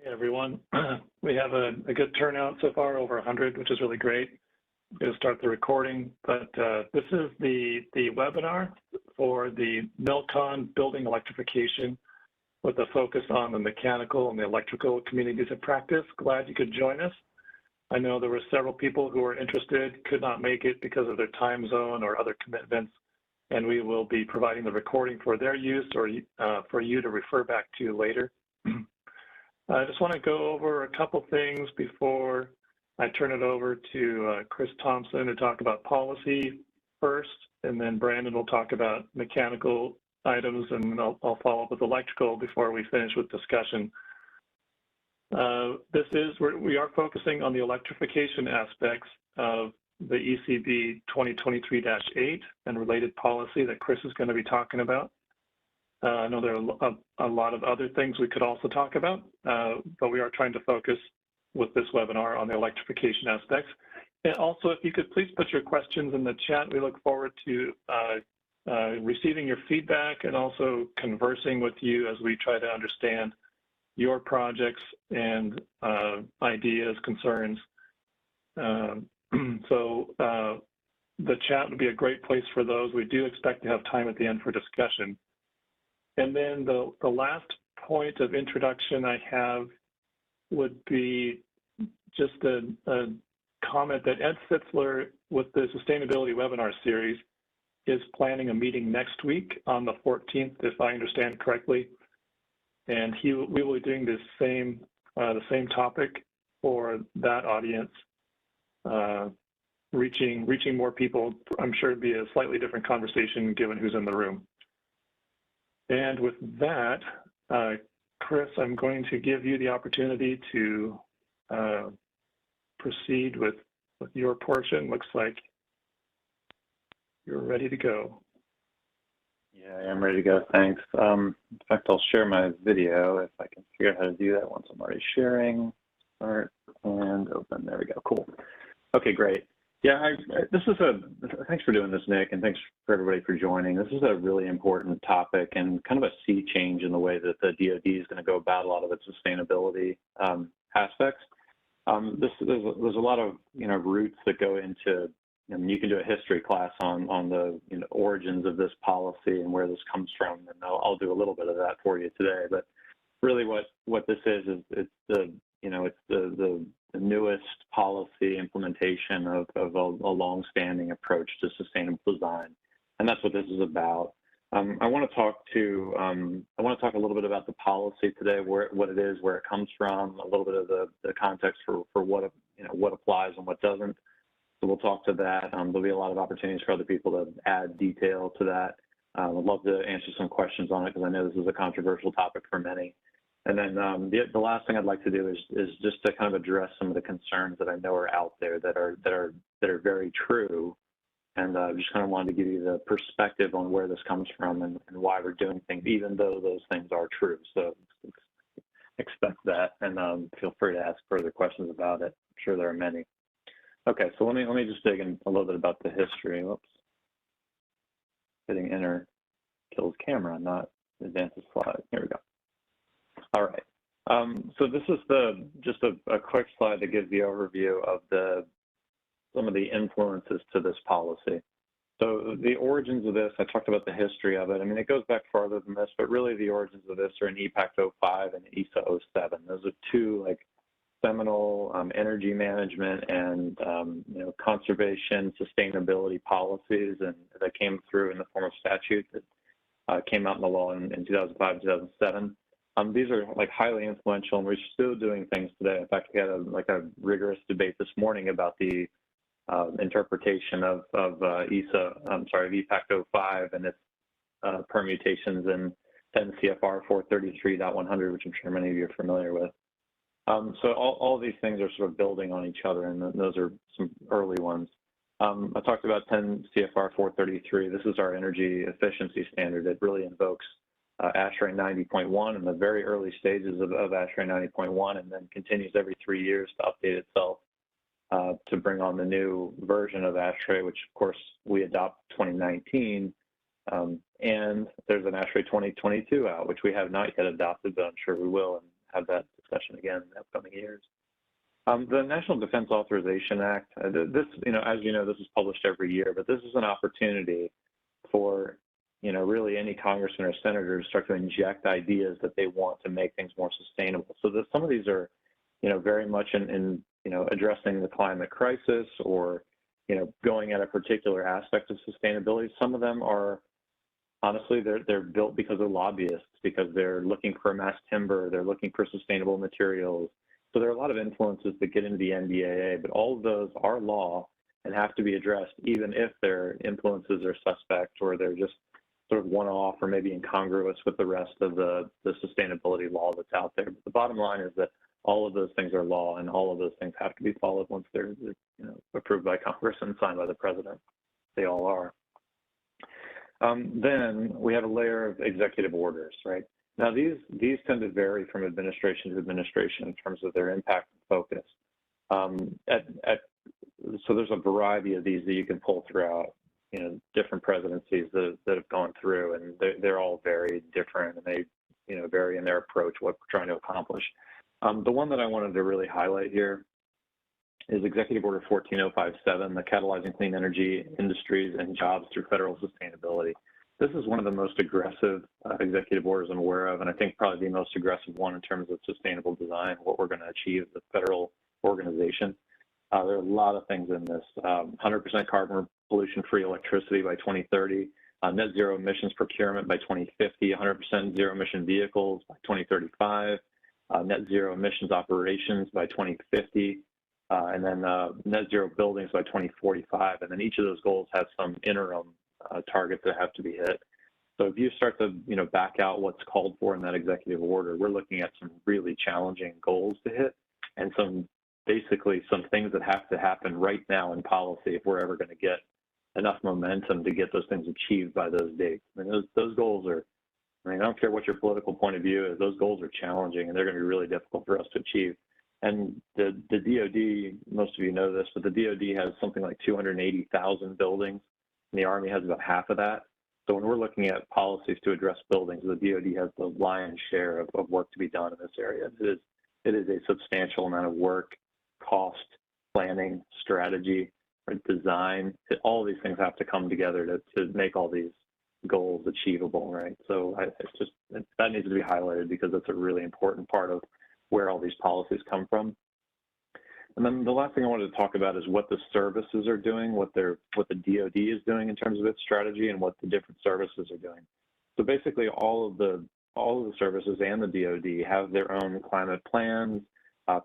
Hey everyone, we have a good turnout so far, over 100, which is really great. I'm going to start the recording, but this is the webinar for the MILCON Building Electrification with a focus on the mechanical and the electrical communities of practice. Glad you could join us. I know there were several people who were interested, could not make it because of their time zone or other commitments, and we will be providing the recording for their use or for you to refer back to later. I just want to go over a couple things before I turn it over to Chris Thompson to talk about policy first, and then Brandon will talk about mechanical items, and I'll follow up with electrical before we finish with discussion. We are focusing on the electrification aspects of the ECB 2023-8 and related policy that Chris is going to be talking about. I know there are a lot of other things we could also talk about, but we are trying to focus with this webinar on the electrification aspects. And also, if you could please put your questions in the chat, we look forward to receiving your feedback and also conversing with you as we try to understand your projects and ideas, concerns. So the chat would be a great place for those. We do expect to have time at the end for discussion. And then the last point of introduction I have would be just a comment that Ed Sitzler with the Sustainability Webinar Series is planning a meeting next week on the 14th, if I understand correctly. And we will be doing the same topic for that audience, reaching more people. I'm sure it'd be a slightly different conversation given who's in the room. And with that, Chris, I'm going to give you the opportunity to proceed with your portion. Looks like you're ready to go. Yeah, I am ready to go, thanks. In fact, I'll share my video if I can figure out how to do that once I'm already sharing. Start and open, there we go, cool. Okay, great. Yeah, thanks for doing this, Nick, and thanks for everybody for joining. This is a really important topic and kind of a sea change in the way that the DOD is going to go about a lot of its sustainability aspects. There's a lot of roots that go into. You can do a history class on the origins of this policy and where this comes from, and I'll do a little bit of that for you today. But really, what this is it's the newest policy implementation of a long-standing approach to sustainable design, and that's what this is about. I want to talk a little bit about the policy today, what it is, where it comes from, a little bit of the context for what what applies and what doesn't. So we'll talk to that. There'll be a lot of opportunities for other people to add detail to that. I'd love to answer some questions on it because I know this is a controversial topic for many. And then the last thing I'd like to do is just to kind of address some of the concerns that I know are out there that are very true, and just kind of wanted to give you the perspective on where this comes from and why we're doing things, even though those things are true. So expect that, and feel free to ask further questions about it. I'm sure there are many. Okay, so let me just dig in a little bit about the history. Whoops, hitting enter kills camera, not advance the slide. Here we go. All right, so this is just a quick slide that gives the overview of some of the influences to this policy. So the origins of this, I talked about the history of it. I mean, it goes back farther than this, but really the origins of this are in EPACT 05 and ESA 07. Those are two seminal energy management and conservation sustainability policies, and that came through in the form of statute that came out in the law in 2005, 2007. These are highly influential, and we're still doing things today. In fact, we had a rigorous debate this morning about the interpretation of EPACT 05 and its permutations in 10 CFR 433.100, which I'm sure many of you are familiar with. So all of these things are sort of building on each other, and those are some early ones. I talked about 10 CFR 433. This is our energy efficiency standard. It really invokes ASHRAE 90.1 in the very early stages of ASHRAE 90.1, and then continues every 3 years to update itself to bring on the new version of ASHRAE, which of course we adopt 2019. And there's an ASHRAE 2022 out, which we have not yet adopted, but I'm sure we will, and have that discussion again in the upcoming years. The National Defense Authorization Act, this, as you know, this is published every year, but this is an opportunity for, really any congressman or senator to start to inject ideas that they want to make things more sustainable. So that some of these are, very much in addressing the climate crisis or, going at a particular aspect of sustainability. Some of them are, honestly, they're built because of lobbyists, because they're looking for mass timber, they're looking for sustainable materials. So there are a lot of influences that get into the NDAA, but all of those are law and have to be addressed, even if their influences are suspect or they're just sort of one-off or maybe incongruous with the rest of the sustainability law that's out there. But the bottom line is that all of those things are law, and all of those things have to be followed once they're approved by Congress and signed by the president. They all are. Then we have a layer of executive orders, right? Now, these tend to vary from administration to administration in terms of their impact and focus. So there's a variety of these that you can pull throughout, different presidencies that have gone through, and they're all very different, and they, vary in their approach, what we're trying to accomplish. The one that I wanted to really highlight here is Executive Order 14057, the Catalyzing Clean Energy Industries and Jobs Through Federal Sustainability. This is one of the most aggressive executive orders I'm aware of, and I think probably the most aggressive one in terms of sustainable design, what we're going to achieve as a federal organization. There are a lot of things in this. 100% carbon pollution-free electricity by 2030, net zero emissions procurement by 2050, 100% zero emission vehicles by 2035, net zero emissions operations by 2050, and then net zero buildings by 2045. And then each of those goals has some interim targets that have to be hit. So if you start to back out what's called for in that executive order, we're looking at some really challenging goals to hit, and basically some things that have to happen right now in policy if we're ever going to get enough momentum to get those things achieved by those dates. I mean, those goals are, I don't care what your political point of view is, those goals are challenging and they're going to be really difficult for us to achieve. And the DOD, most of you know this, but the DOD has something like 280,000 buildings, and the Army has about half of that. So when we're looking at policies to address buildings, the DOD has the lion's share of work to be done in this area. It is a substantial amount of work, cost, planning, strategy, design. All of these things have to come together to make all these goals achievable, right? So that needs to be highlighted because it's a really important part of where all these policies come from. And then the last thing I wanted to talk about is what the services are doing, what the DOD is doing in terms of its strategy, and what the different services are doing. So basically, all of the services and the DOD have their own climate plans,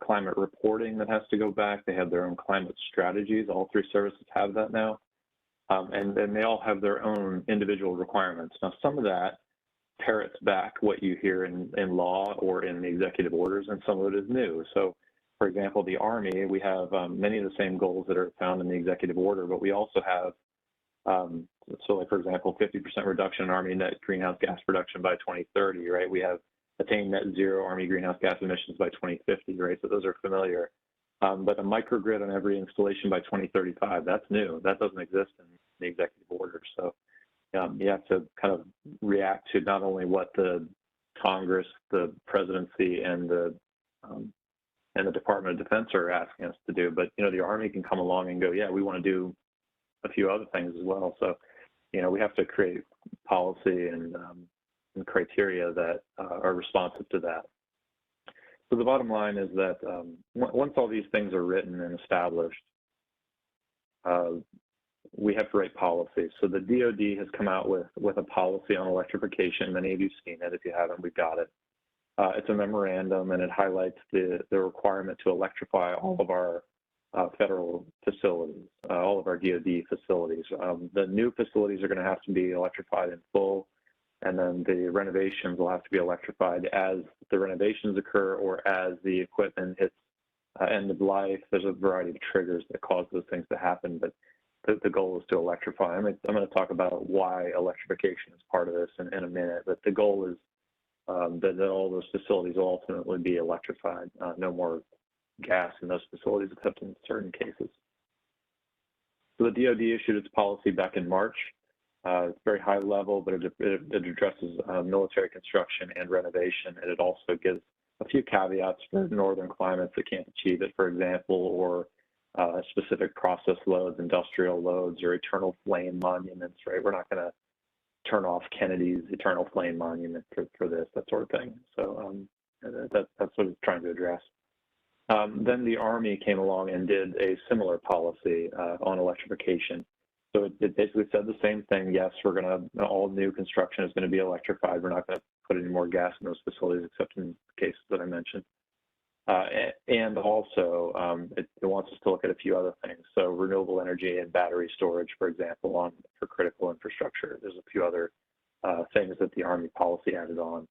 climate reporting that has to go back. They have their own climate strategies. All three services have that now, and then they all have their own individual requirements. Now, some of that parrots back what you hear in law or in the executive orders, and some of it is new. So, for example, the Army, we have many of the same goals that are found in the executive order, but we also have, so like, for example, 50% reduction in Army net greenhouse gas production by 2030, right? We have attain net zero Army greenhouse gas emissions by 2050, right? So those are familiar. But a microgrid on every installation by 2035, that's new. That doesn't exist in the executive order. So you have to kind of react to not only what the Congress, the presidency, and the Department of Defense are asking us to do, but the Army can come along and go, yeah, we want to do a few other things as well. So we have to create policy and criteria that are responsive to that. So the bottom line is that once all these things are written and established, we have to write policies. So the DOD has come out with a policy on electrification. Many of you have seen it. If you haven't, we've got it. It's a memorandum, and it highlights the requirement to electrify all of our federal facilities, all of our DOD facilities. The new facilities are going to have to be electrified in full, and then the renovations will have to be electrified as the renovations occur or as the equipment hits end of life. There's a variety of triggers that cause those things to happen, but the goal is to electrify. I'm going to talk about why electrification is part of this in a minute, but the goal is that all those facilities will ultimately be electrified. No more gas in those facilities, except in certain cases. So the DOD issued its policy back in March. It's very high level, but it addresses military construction and renovation, and it also gives few caveats for northern climates that can't achieve it, for example, or specific process loads, industrial loads, or eternal flame monuments, right? We're not going to turn off Kennedy's eternal flame monument for this, that sort of thing. So that's what it's trying to address. Then the Army came along and did a similar policy on electrification. So it basically said the same thing. Yes, we're going to, all new construction is going to be electrified. We're not going to put any more gas in those facilities except in cases that I mentioned. And also, it wants us to look at a few other things. So renewable energy and battery storage, for example, for critical infrastructure. There's a few other things that the Army policy added on.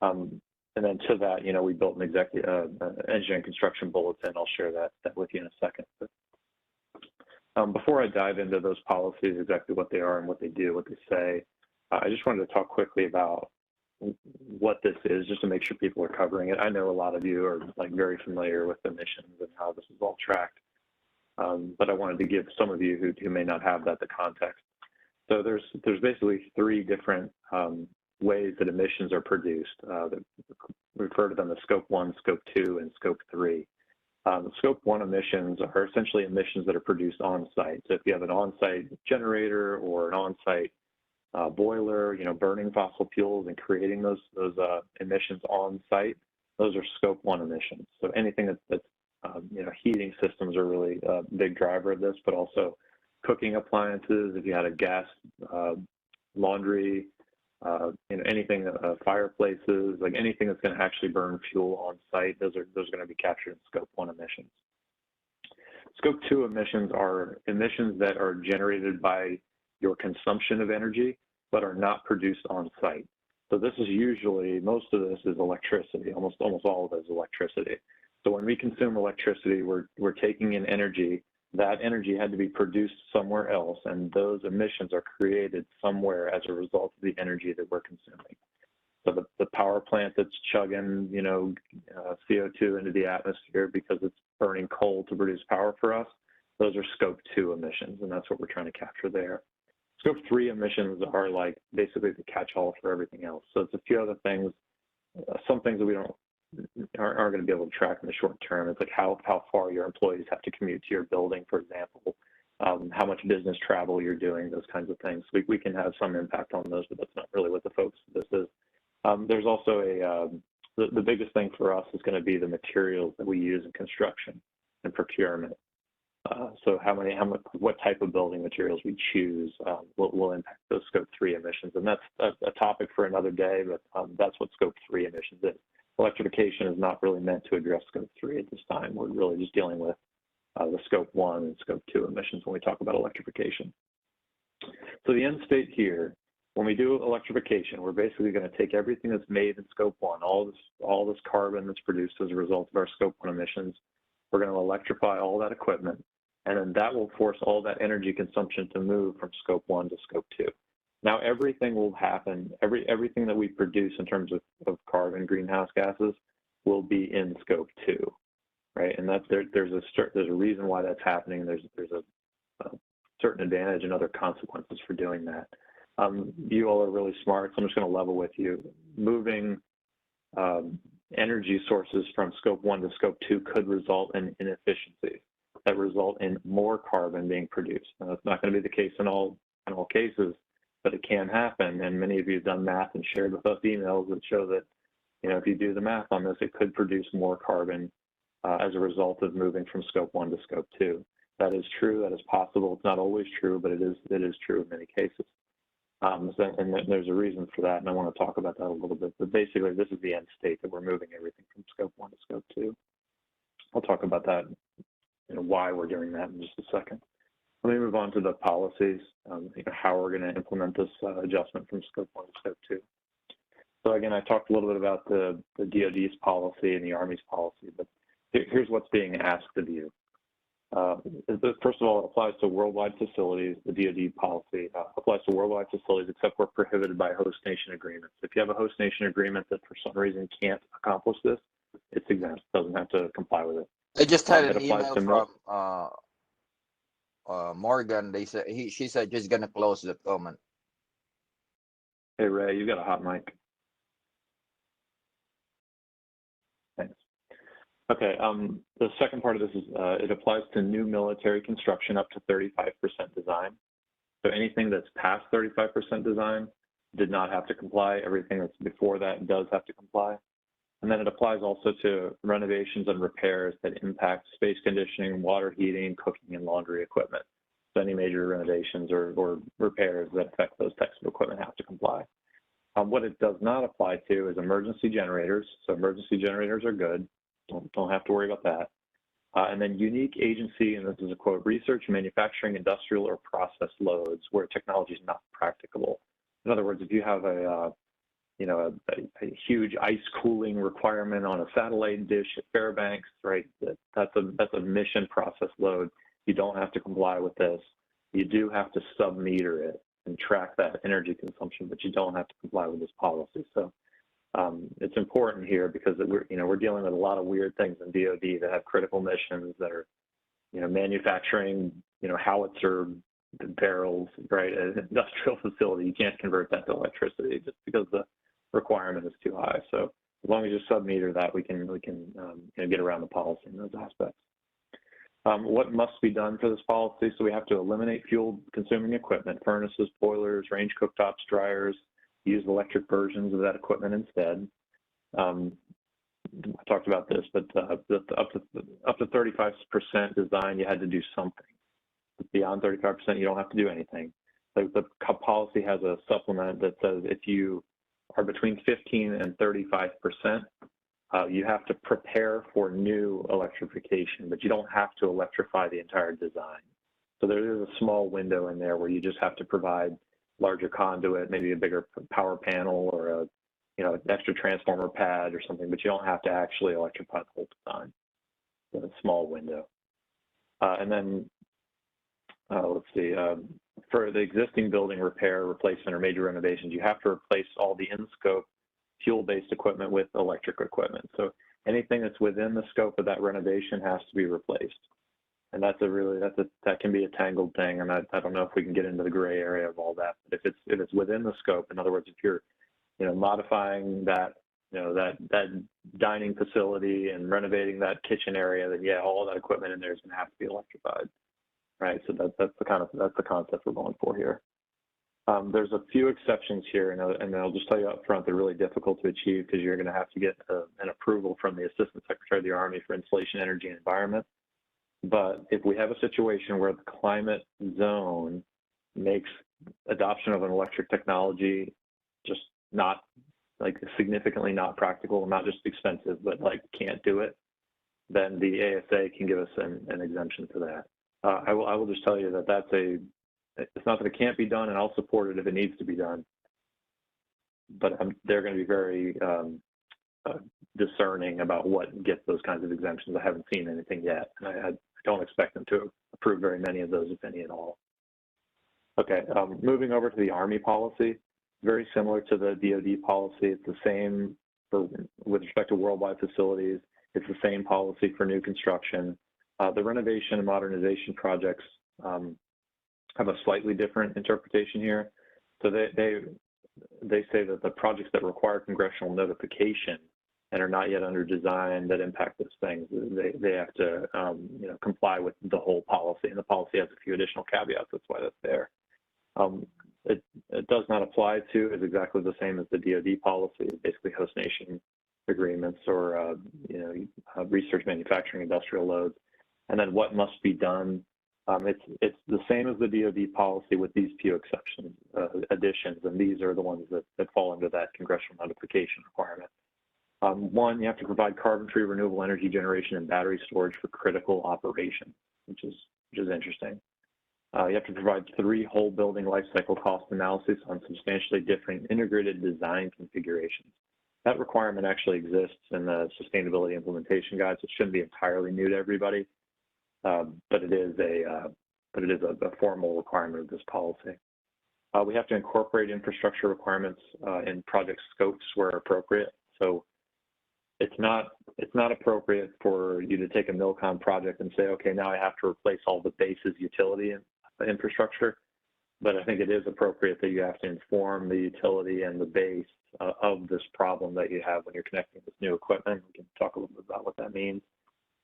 And then to that, you know, we built an engineering construction bulletin. I'll share that with you in a second. But before I dive into those policies, exactly what they are and what they do, what they say, I just wanted to talk quickly about what this is, just to make sure people are covering it. I know a lot of you are like very familiar with emissions and how this is all tracked, but I wanted to give some of you who may not have that the context. So there's basically three different ways that emissions are produced. We refer to them as Scope 1, Scope 2, and Scope 3. Scope 1 emissions are essentially emissions that are produced on site. So if you have an on-site generator or an on-site boiler, you know, burning fossil fuels and creating those emissions on site, those are Scope 1 emissions. So anything that's you know, heating systems are really a big driver of this, but also cooking appliances. If you had a gas laundry, you know, anything, fireplaces, like anything that's going to actually burn fuel on site, those are going to be captured in Scope 1 emissions. Scope 2 emissions are emissions that are generated by your consumption of energy, but are not produced on site. So this is usually, most of this is electricity, almost all of it is electricity. So when we consume electricity, we're taking in energy. That energy had to be produced somewhere else, and those emissions are created somewhere as a result of the energy that we're consuming. So the power plant that's chugging, you know, CO2 into the atmosphere because it's burning coal to produce power for us, those are Scope 2 emissions, and that's what we're trying to capture there. Scope 3 emissions are like basically the catch-all for everything else. So it's a few other things, some things that we aren't going to be able to track in the short term. It's like how far your employees have to commute to your building, for example, how much business travel you're doing, those kinds of things. We can have some impact on those, but that's not really what the focus of this is. There's also the biggest thing for us is going to be the materials that we use in construction and procurement. So what type of building materials we choose will impact those Scope 3 emissions. And that's a topic for another day, but that's what Scope 3 emissions is. Electrification is not really meant to address Scope 3 at this time. We're really just dealing with the Scope 1 and Scope 2 emissions when we talk about electrification. So the end state here, when we do electrification, we're basically going to take everything that's made in Scope 1, all this carbon that's produced as a result of our Scope 1 emissions. We're going to electrify all that equipment, and then that will force all that energy consumption to move from Scope 1 to Scope 2. Now, everything will happen, everything that we produce in terms of carbon, greenhouse gases, will be in Scope 2, right? And there's a reason why that's happening. There's a certain advantage and other consequences for doing that. You all are really smart, so I'm just going to level with you. Moving energy sources from Scope 1 to Scope 2 could result in inefficiencies that result in more carbon being produced. Now, that's not going to be the case in all cases, but it can happen. And many of you have done math and shared with us emails that show that, you know, if you do the math on this, it could produce more carbon as a result of moving from Scope 1 to Scope 2. That is true. That is possible. It's not always true, but it is true in many cases. And there's a reason for that, and I want to talk about that a little bit. But basically, this is the end state that we're moving everything from Scope 1 to Scope 2. I'll talk about that, you know, why we're doing that in just a second. Let me move on to the policies, you know, how we're going to implement this adjustment from Scope 1 to Scope 2. So again, I talked a little bit about the DOD's policy and the Army's policy, but here's what's being asked of you. First of all, it applies to worldwide facilities. The DOD policy applies to worldwide facilities except where prohibited by host nation agreements. If you have a host nation agreement that for some reason can't accomplish this, it's exempt. It doesn't have to comply with it. I just had an email from Morgan. She said she's gonna close the comment. Hey Ray, you got a hot mic. Okay, the second part of this is it applies to new military construction up to 35% design. So anything that's past 35% design did not have to comply. Everything that's before that does have to comply. And then it applies also to renovations and repairs that impact space conditioning, water heating, cooking, and laundry equipment. So any major renovations or repairs that affect those types of equipment have to comply. What it does not apply to is emergency generators. So emergency generators are good. Don't have to worry about that. And then unique agency, and this is a quote, research, manufacturing, industrial, or process loads where technology is not practicable. In other words, if you have a huge ice cooling requirement on a satellite dish at Fairbanks, right? That's a mission process load. You don't have to comply with this. You do have to sub-meter it and track that energy consumption, but you don't have to comply with this policy. So it's important here because we're dealing with a lot of weird things in DOD that have critical missions that are, manufacturing, howitzer barrels, right? An industrial facility, you can't convert that to electricity just because the requirement is too high. So as long as you sub-meter that, we can get around the policy in those aspects. What must be done for this policy? So we have to eliminate fuel-consuming equipment, furnaces, boilers, range cooktops, dryers, use electric versions of that equipment instead. I talked about this, but up to 35% design, you had to do something. Beyond 35%, you don't have to do anything. The policy has a supplement that says if you are between 15 and 35%, you have to prepare for new electrification, but you don't have to electrify the entire design. So there is a small window in there where you just have to provide larger conduit, maybe a bigger power panel or an extra transformer pad or something, but you don't have to actually electrify the whole design. It's a small window. And then let's see, for the existing building repair, replacement, or major renovations, you have to replace all the in-scope fuel-based equipment with electric equipment. So anything that's within the scope of that renovation has to be replaced. And that can be a tangled thing. And I don't know if we can get into the gray area of all that, but if it's within the scope, in other words, if you're, modifying that, that dining facility and renovating that kitchen area, then yeah, all that equipment in there is going to have to be electrified. Right, so that's the concept we're going for here. There's a few exceptions here, and I'll just tell you up front, they're really difficult to achieve because you're going to have to get an approval from the Assistant Secretary of the Army for Installation, Energy, and Environment. But if we have a situation where the climate zone makes adoption of an electric technology just not, significantly not practical, not just expensive, but can't do it, then the ASA can give us an exemption for that. I will just tell you that it's not that it can't be done, and I'll support it if it needs to be done. But they're going to be very discerning about what gets those kinds of exemptions. I haven't seen anything yet, and I don't expect them to approve very many of those, if any at all. Okay, moving over to the Army policy, very similar to the DOD policy. It's the same with respect to worldwide facilities. It's the same policy for new construction. The renovation and modernization projects have a slightly different interpretation here. So they say that the projects that require congressional notification and are not yet under design that impact those things, they have to comply with the whole policy, and the policy has a few additional caveats. That's why that's there. It does not apply to is exactly the same as the DoD policy, basically host nation agreements or research, manufacturing, industrial loads. And then what must be done, it's the same as the DoD policy with these few exceptions, additions, and these are the ones that fall under that congressional notification requirement. One, you have to provide carbon-free renewable energy generation and battery storage for critical operation, which is interesting. You have to provide 3 whole building life cycle cost analysis on substantially different integrated design configurations. That requirement actually exists in the sustainability implementation guide, so it shouldn't be entirely new to everybody, but it is a formal requirement of this policy. We have to incorporate infrastructure requirements in project scopes where appropriate. So it's not appropriate for you to take a MILCON project and say, okay, now I have to replace all the base's utility infrastructure. But I think it is appropriate that you have to inform the utility and the base of this problem that you have when you're connecting this new equipment. We can talk a little bit about what that means.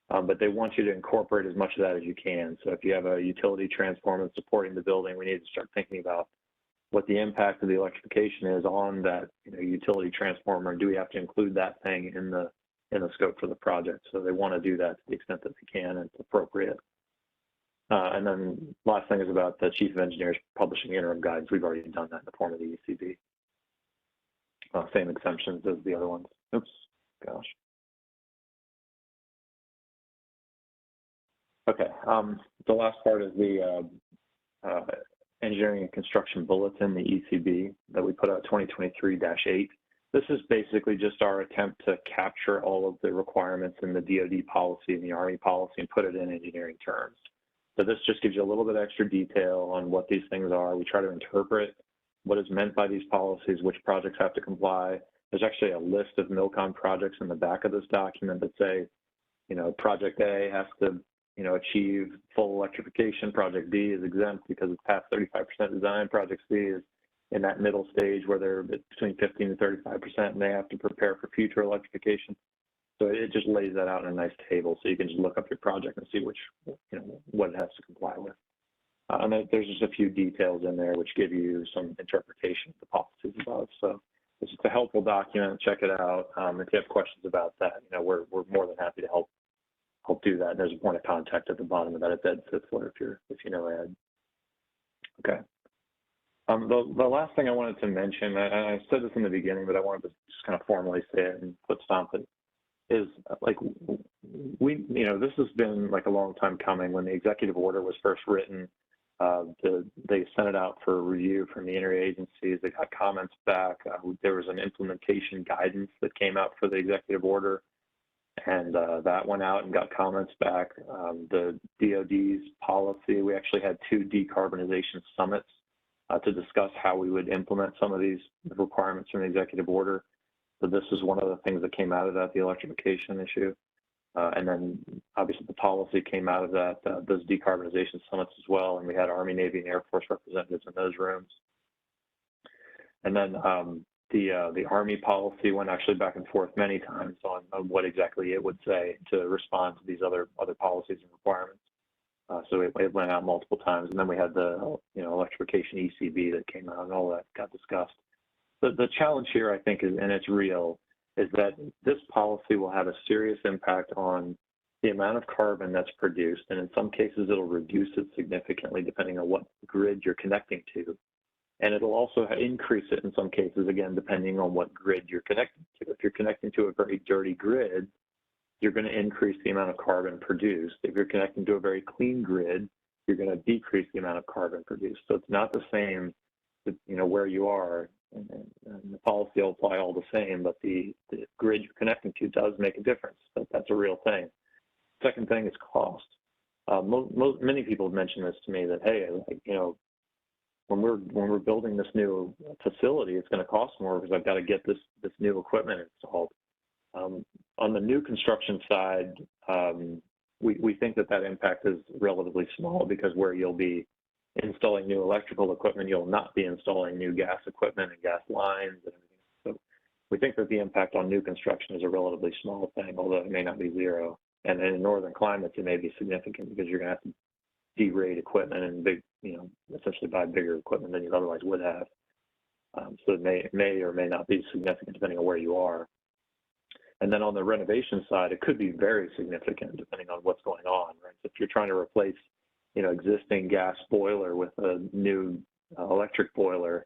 but they want you to incorporate as much of that as you can. So if you have a utility transformer supporting the building, we need to start thinking about what the impact of the electrification is on that utility transformer, and do we have to include that thing in the scope for the project? So they want to do that to the extent that they can and it's appropriate. And then last thing is about the chief of engineers publishing interim guidance. We've already done that in the form of the ECB. Same exemptions as the other ones. Oops, gosh. Okay, the last part is the Engineering and Construction Bulletin, the ECB, that we put out 2023-8. This is basically just our attempt to capture all of the requirements in the DOD policy and the Army policy and put it in engineering terms. So this just gives you a little bit extra detail on what these things are. We try to interpret what is meant by these policies, which projects have to comply. There's actually a list of MILCON projects in the back of this document that say, project A has to, achieve full electrification. Project B is exempt because it's past 35% design. Project C is in that middle stage where they're between 15 and 35%, and they have to prepare for future electrification. So it just lays that out in a nice table, so you can just look up your project and see what it has to comply with. And there's just a few details in there which give you some interpretation of the policies above. So it's just a helpful document. Check it out. If you have questions about that, we're more than happy to help do that. There's a point of contact at the bottom of that. It's Ed Fitzler if you know Ed. Okay. The last thing I wanted to mention, and I said this in the beginning, but I wanted to just kind of formally say it and put stomp it, is like this has been like a long time coming. When the executive order was first written, they sent it out for review from the interagencies. They got comments back. There was an implementation guidance that came out for the executive order, and that went out and got comments back. The DOD's policy, we actually had 2 decarbonization summits to discuss how we would implement some of these requirements from the executive order. So this is one of the things that came out of that, the electrification issue. And then obviously the policy came out of that, those decarbonization summits as well. And we had Army, Navy, and Air Force representatives in those rooms. And then the Army policy went actually back and forth many times on what exactly it would say to respond to these other policies and requirements. So it went out multiple times. And then we had the electrification ECB that came out, and all that got discussed. The challenge here, I think, is, and it's real, is that this policy will have a serious impact on the amount of carbon that's produced. And in some cases, it'll reduce it significantly depending on what grid you're connecting to. And it'll also increase it in some cases, again, depending on what grid you're connecting to. If you're connecting to a very dirty grid, you're going to increase the amount of carbon produced. If you're connecting to a very clean grid, you're going to decrease the amount of carbon produced. So it's not the same, where you are. And the policy will apply all the same, but the grid you're connecting to does make a difference. That's a real thing. Second thing is cost. Many people have mentioned this to me that, hey, when we're building this new facility, it's going to cost more because I've got to get this new equipment installed. On the new construction side, we think that impact is relatively small, because where you'll be installing new electrical equipment, you'll not be installing new gas equipment and gas lines and everything. So we think that the impact on new construction is a relatively small thing, although it may not be zero. And in northern climates, it may be significant because you're going to have to derate equipment and essentially buy bigger equipment than you otherwise would have. So it may or may not be significant depending on where you are. And then on the renovation side, it could be very significant depending on what's going on, right? So if you're trying to replace existing gas boiler with a new electric boiler,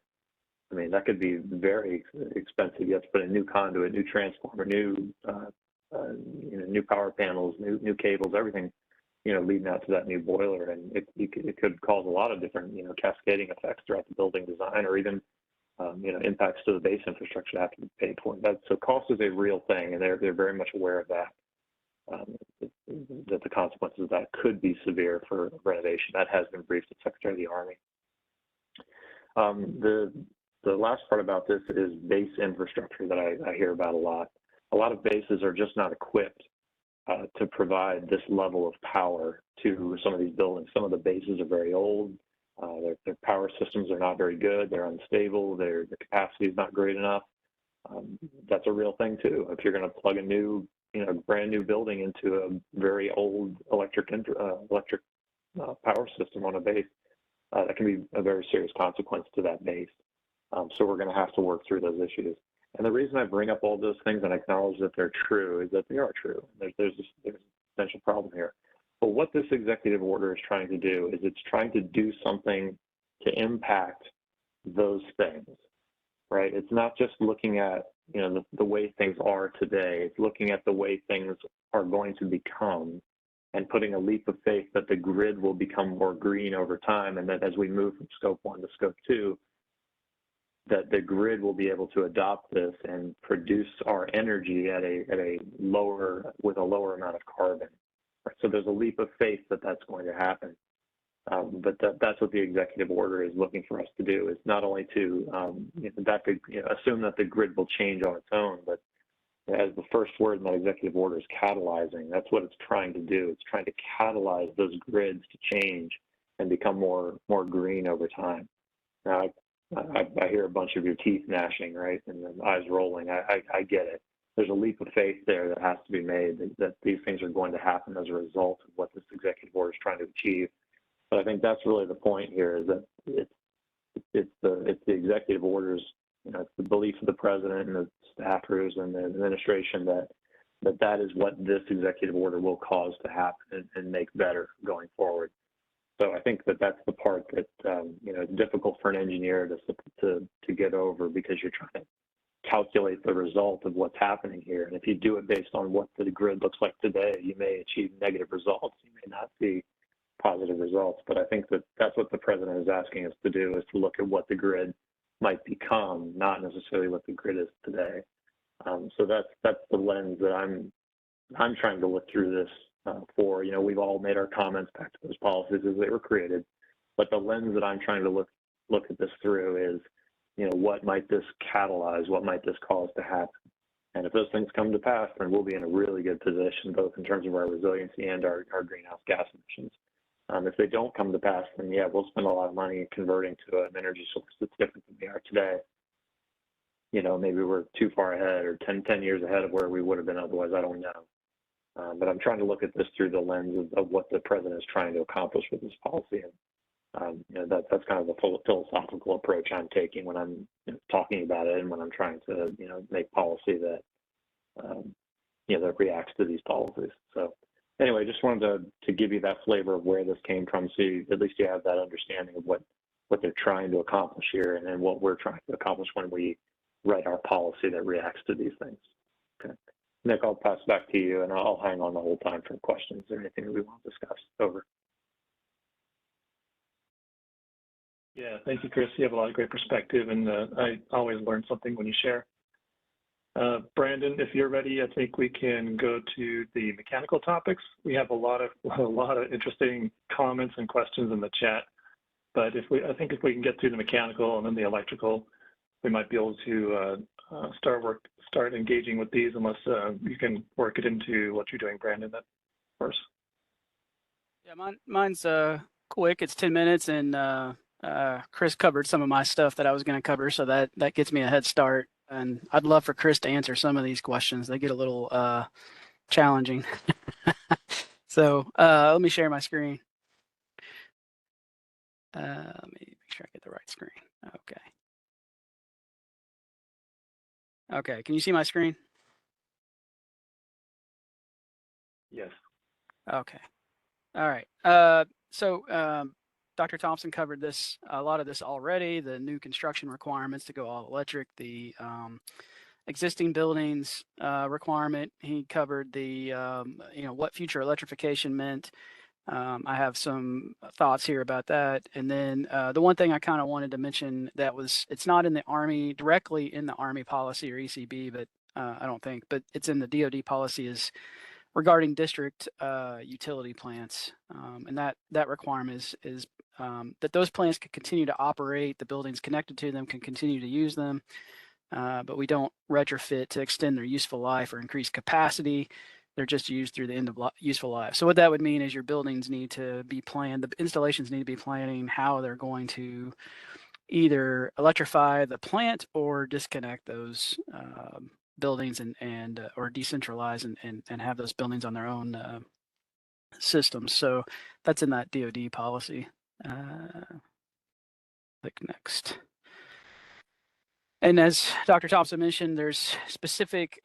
I mean, that could be very expensive. You have to put a new conduit, new transformer, new power panels, new cables, everything, leading out to that new boiler. And it could cause a lot of different, cascading effects throughout the building design, or even, impacts to the base infrastructure that have to be paid for. So cost is a real thing, and they're very much aware of that. That the consequences of that could be severe for renovation. That has been briefed to Secretary of the Army. The last part about this is base infrastructure that I hear about a lot. A lot of bases are just not equipped to provide this level of power to some of these buildings. Some of the bases are very old. Their power systems are not very good. They're unstable. The capacity is not great enough. That's a real thing too. If you're going to plug a new brand new building into a very old electric power system on a base, that can be a very serious consequence to that base. So we're going to have to work through those issues. And the reason I bring up all those things and acknowledge that they're true is that they are true. There's a potential problem here. But what this executive order is trying to do is it's trying to do something to impact those things, right? It's not just looking at the way things are today. It's looking at the way things are going to become and putting a leap of faith that the grid will become more green over time, and that as we move from scope 1 to scope 2, that the grid will be able to adopt this and produce our energy at a lower amount of carbon. Right? So there's a leap of faith that that's going to happen. But that's what the executive order is looking for us to do, is not only to assume that the grid will change on its own, but as the first word in that executive order is catalyzing, that's what it's trying to do. It's trying to catalyze those grids to change and become more green over time. Now, I hear a bunch of your teeth gnashing, right, and the eyes rolling. I get it. There's a leap of faith there that has to be made, that these things are going to happen as a result of what this executive order is trying to achieve. But I think that's really the point here, is that it's the executive orders, it's the belief of the president and the staffers and the administration that is what this executive order will cause to happen and make better going forward. So I think that's the part that it's difficult for an engineer to get over, because you're trying to calculate the result of what's happening here. And if you do it based on what the grid looks like today, you may achieve negative results. You may not see positive results. But I think that's what the president is asking us to do, is to look at what the grid might become, not necessarily what the grid is today. So that's the lens that I'm trying to look through this for. We've all made our comments back to those policies as they were created, but the lens that I'm trying to look at this through is, what might this catalyze? What might this cause to happen? And if those things come to pass, then we'll be in a really good position, both in terms of our resiliency and our greenhouse gas emissions. If they don't come to pass, then yeah, we'll spend a lot of money converting to an energy source that's different than we are today. Maybe we're too far ahead, or 10 years ahead of where we would have been otherwise. I don't know. But I'm trying to look at this through the lens of what the president is trying to accomplish with this policy. And that's kind of the philosophical approach I'm taking when I'm talking about it, and when I'm trying to make policy that that reacts to these policies. So anyway, just wanted to give you that flavor of where this came from, so at least you have that understanding of what they're trying to accomplish here, and then what we're trying to accomplish when we write our policy that reacts to these things. Okay, Nick, I'll pass back to you, and I'll hang on the whole time for questions or anything that we want to discuss. Over. Yeah, thank you, Chris. You have a lot of great perspective, and I always learn something when you share. Brandon, if you're ready, I think we can go to the mechanical topics. We have a lot of interesting comments and questions in the chat, but I think if we can get through the mechanical and then the electrical, we might be able to start engaging with these, unless you can work it into what you're doing, Brandon, at first. Yeah, mine's quick. It's 10 minutes, and Chris covered some of my stuff that I was going to cover, so that gets me a head start. And I'd love for Chris to answer some of these questions. They get a little challenging. So let me share my screen. Let me make sure I get the right screen. Okay. Okay, can you see my screen? Yes. Okay. All right. So Dr. Thompson covered a lot of this already, the new construction requirements to go all electric, the existing buildings requirement. He covered the, what future electrification meant. I have some thoughts here about that. And then the one thing I kind of wanted to mention it's not in the Army, directly in the Army policy or ECB, but I don't think, but it's in the DOD policy, is regarding district utility plants. And that requirement is that those plants can continue to operate, the buildings connected to them can continue to use them, but we don't retrofit to extend their useful life or increase capacity. They're just used through the end of useful life. So what that would mean is your buildings need to be planned, the installations need to be planning how they're going to either electrify the plant or disconnect those buildings and or decentralize and have those buildings on their own systems. So that's in that DOD policy. Click next. And as Dr. Thompson mentioned, there's specific,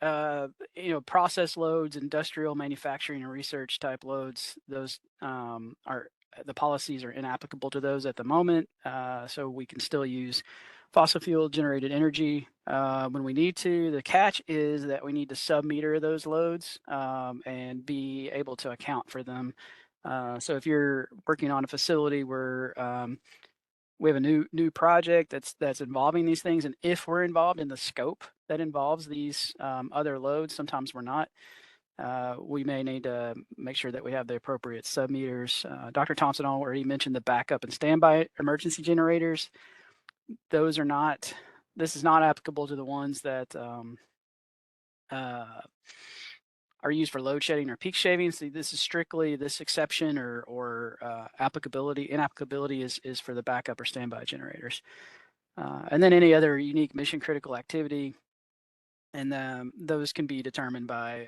process loads, industrial, manufacturing, and research type loads. Those the policies are inapplicable to those at the moment. So we can still use fossil fuel generated energy when we need to. The catch is that we need to sub-meter those loads and be able to account for them. So if you're working on a facility where we have a new project that's involving these things, and if we're involved in the scope that involves these other loads, sometimes we're not. We may need to make sure that we have the appropriate sub-meters. Dr. Thompson already mentioned the backup and standby emergency generators. Those are not, this is not applicable to the ones that are used for load shedding or peak shaving. So this is strictly this exception or inapplicability is for the backup or standby generators. And then any other unique mission critical activity, and those can be determined by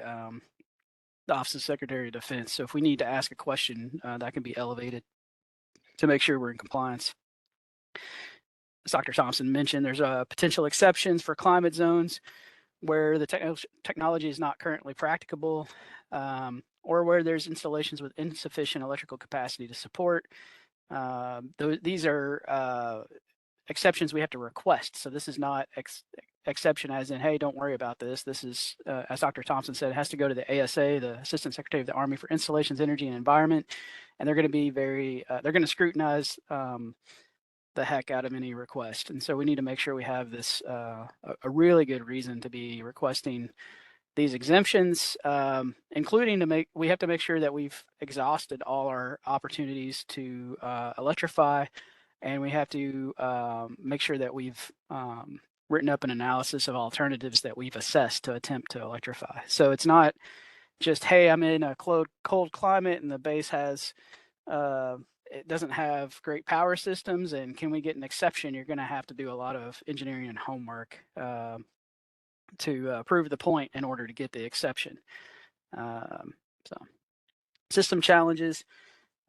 the Office of Secretary of Defense. So if we need to ask a question, that can be elevated to make sure we're in compliance. As Dr. Thompson mentioned, there's potential exceptions for climate zones where the technology is not currently practicable, or where there's installations with insufficient electrical capacity to support. These are exceptions we have to request. So this is not exception as in, hey, don't worry about this. This is, as Dr. Thompson said, it has to go to the ASA, the Assistant Secretary of the Army for Installations, Energy, and Environment, and they're going to be they're going to scrutinize the heck out of any request. And so we need to make sure we have this a really good reason to be requesting these exemptions, including we have to make sure that we've exhausted all our opportunities to electrify, and we have to make sure that we've written up an analysis of alternatives that we've assessed to attempt to electrify. So it's not just, hey, I'm in a cold climate and the base has it doesn't have great power systems, and can we get an exception? You're going to have to do a lot of engineering and homework to prove the point in order to get the exception. So system challenges,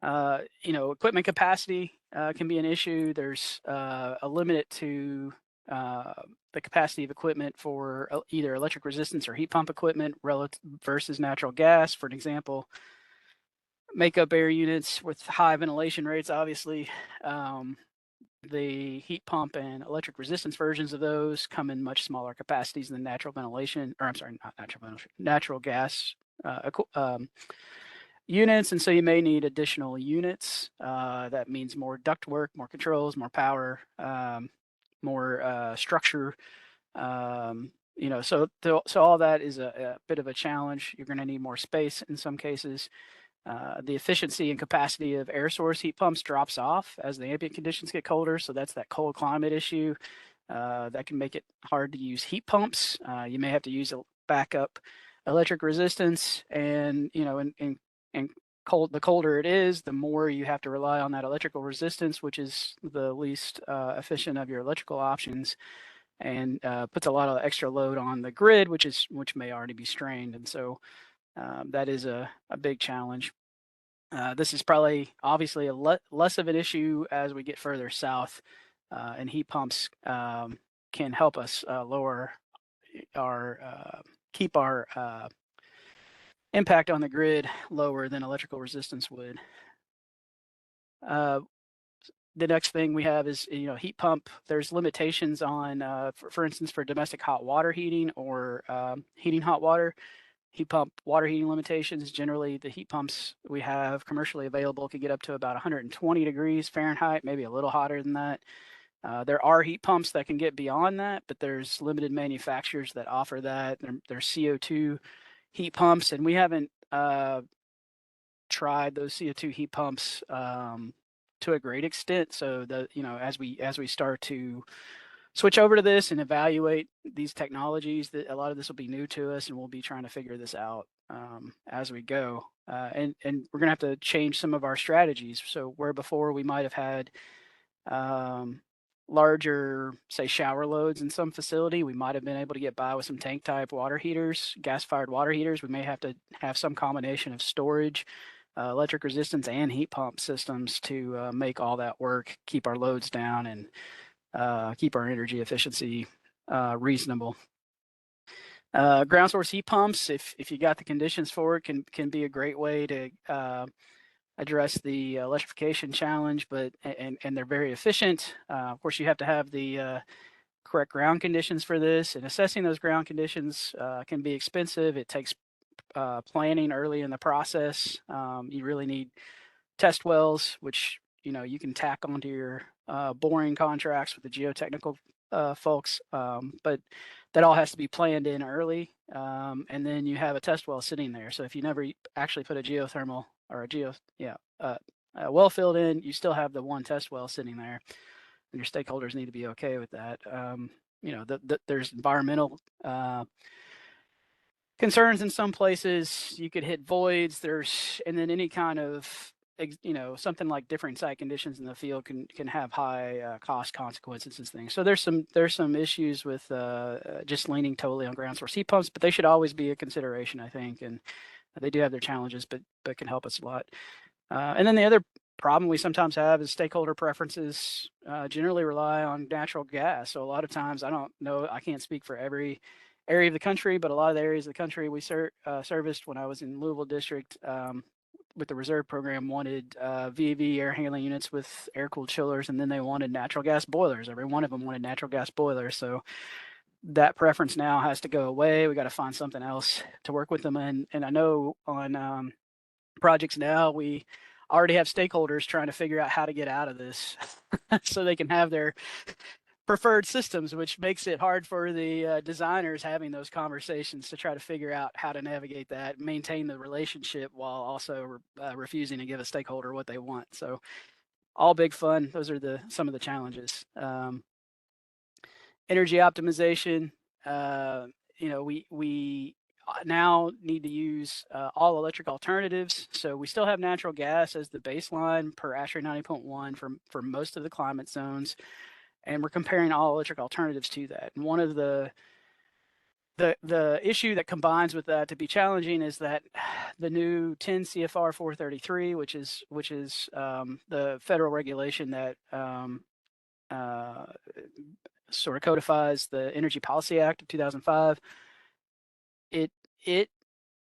equipment capacity can be an issue. There's a limit to the capacity of equipment for either electric resistance or heat pump equipment versus natural gas. For an example, makeup air units with high ventilation rates, obviously, the heat pump and electric resistance versions of those come in much smaller capacities than natural ventilation, or I'm sorry, not natural ventilation, natural gas units. And so you may need additional units. That means more ductwork, more controls, more power, more structure. So all that is a bit of a challenge. You're going to need more space in some cases. The efficiency and capacity of air source heat pumps drops off as the ambient conditions get colder. So that's that cold climate issue. That can make it hard to use heat pumps. You may have to use a backup electric resistance, and the colder it is, the more you have to rely on that electrical resistance, which is the least efficient of your electrical options, and puts a lot of extra load on the grid, which may already be strained. And so that is a big challenge. This is probably obviously less of an issue as we get further south, and heat pumps can help us lower keep our impact on the grid lower than electrical resistance would. The next thing we have is, heat pump. There's limitations on, for instance, for domestic hot water heating or heating hot water. Heat pump water heating limitations. Generally, the heat pumps we have commercially available can get up to about 120 degrees Fahrenheit, maybe a little hotter than that. There are heat pumps that can get beyond that, but there's limited manufacturers that offer that. There's CO2 heat pumps, and we haven't tried those CO2 heat pumps to a great extent. So as we start to switch over to this and evaluate these technologies, that a lot of this will be new to us, and we'll be trying to figure this out as we go. And we're gonna have to change some of our strategies. So where before we might have had larger, say, shower loads in some facility, we might have been able to get by with some tank type water heaters, gas-fired water heaters. We may have to have some combination of storage, electric resistance, and heat pump systems to make all that work, keep our loads down, and keep our energy efficiency reasonable. Ground source heat pumps, if you got the conditions for it, can be a great way to address the electrification challenge, but and they're very efficient. Of course, you have to have the correct ground conditions for this, and assessing those ground conditions can be expensive. It takes planning early in the process. You really need test wells, which you can tack onto your boring contracts with the geotechnical folks, but that all has to be planned in early, and then you have a test well sitting there. So if you never actually put a geothermal or a well field in, you still have the one test well sitting there, and your stakeholders need to be okay with that. There's environmental concerns in some places. You could hit voids. And then any kind of something like different site conditions in the field can have high cost consequences and things. So there's some issues with just leaning totally on ground source heat pumps, but they should always be a consideration, I think, and they do have their challenges, but can help us a lot. And then the other problem we sometimes have is stakeholder preferences generally rely on natural gas. So a lot of times, I can't speak for every area of the country, but a lot of the areas of the country we serviced when I was in Louisville District with the reserve program wanted VAV air handling units with air-cooled chillers, and then they wanted natural gas boilers. Every one of them wanted natural gas boilers. So that preference now has to go away. We got to find something else to work with them in. And I know on projects now, we already have stakeholders trying to figure out how to get out of this so they can have their preferred systems, which makes it hard for the designers having those conversations to try to figure out how to navigate that, maintain the relationship while also refusing to give a stakeholder what they want. So all big fun. Those are some of the challenges. Energy optimization. We now need to use all electric alternatives. So we still have natural gas as the baseline per ASHRAE 90.1 for most of the climate zones. And we're comparing all electric alternatives to that. And one of the issue that combines with that to be challenging is that the new 10 CFR 433, which is the federal regulation that sort of codifies the Energy Policy Act of 2005, it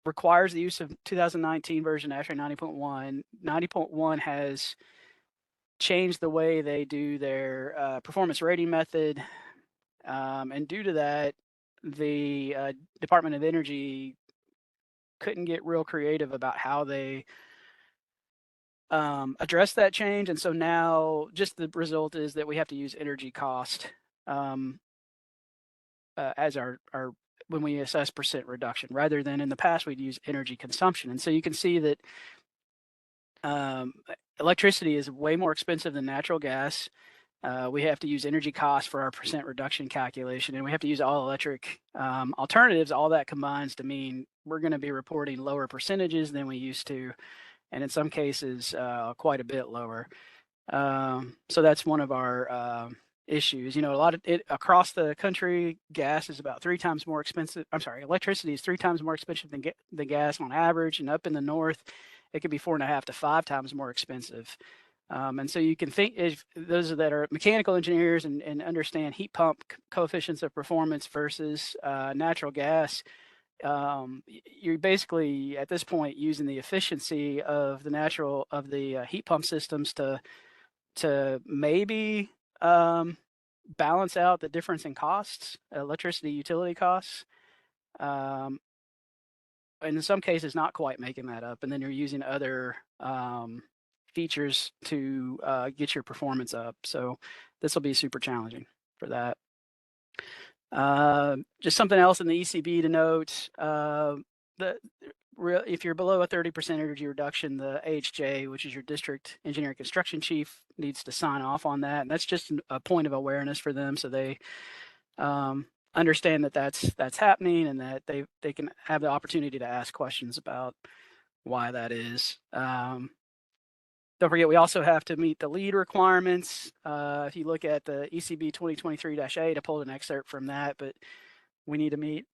requires the use of 2019 version ASHRAE 90.1. 90.1 has changed the way they do their performance rating method, and due to that, the Department of Energy couldn't get real creative about how they address that change, and so now just the result is that we have to use energy cost as our when we assess percent reduction, rather than in the past we'd use energy consumption. And so you can see that electricity is way more expensive than natural gas. We have to use energy cost for our percent reduction calculation, and we have to use all electric alternatives. All that combines to mean we're going to be reporting lower percentages than we used to, and in some cases quite a bit lower. So that's one of our issues. A lot of it across the country, gas is about 3 times more expensive. I'm sorry, electricity is 3 times more expensive than gas on average, and up in the north, it could be 4.5 to 5 times more expensive. And so you can think, if those that are mechanical engineers and understand heat pump coefficients of performance versus natural gas, you're basically at this point using the efficiency of the heat pump systems to maybe balance out the difference in costs, electricity utility costs. And in some cases, not quite making that up. And then you're using other features to get your performance up. So this will be super challenging for that. Just something else in the ECB to note, if you're below a 30% energy reduction, the AHJ, which is your district engineering construction chief, needs to sign off on that. And that's just a point of awareness for them, so they understand that that's happening, and that they can have the opportunity to ask questions about why that is. Don't forget, we also have to meet the lead requirements. If you look at the ECB 2023-8, I pulled an excerpt from that, but we need to meet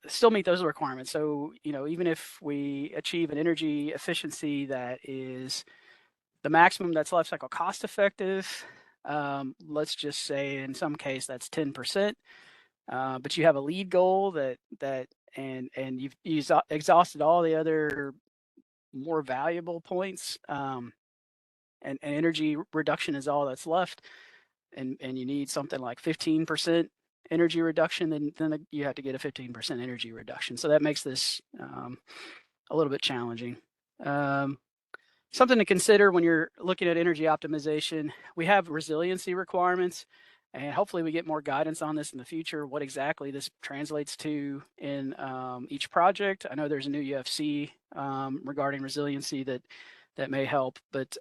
still meet those requirements. So, even if we achieve an energy efficiency that is the maximum that's life cycle cost effective, let's just say in some case that's 10%, but you have a lead goal and you've exhausted all the other more valuable points, and energy reduction is all that's left, and you need something like 15% energy reduction, then you have to get a 15% energy reduction. So that makes this a little bit challenging. Something to consider when you're looking at energy optimization, we have resiliency requirements, and hopefully we get more guidance on this in the future, what exactly this translates to in each project. I know there's a new UFC regarding resiliency that may help, but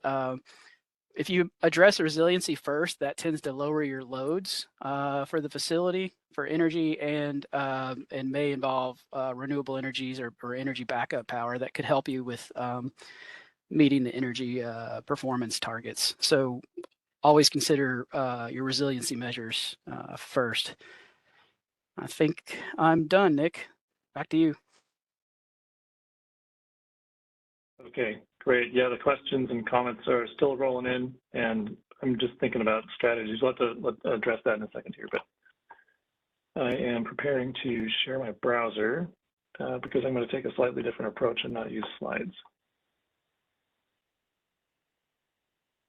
if you address resiliency first, that tends to lower your loads for the facility for energy, and may involve renewable energies or energy backup power that could help you with meeting the energy performance targets. So always consider your resiliency measures first. I think I'm done, Nick. Back to you. Okay, great. Yeah, the questions and comments are still rolling in, and I'm just thinking about strategies. Let's address that in a second here, but I am preparing to share my browser because I'm going to take a slightly different approach and not use slides.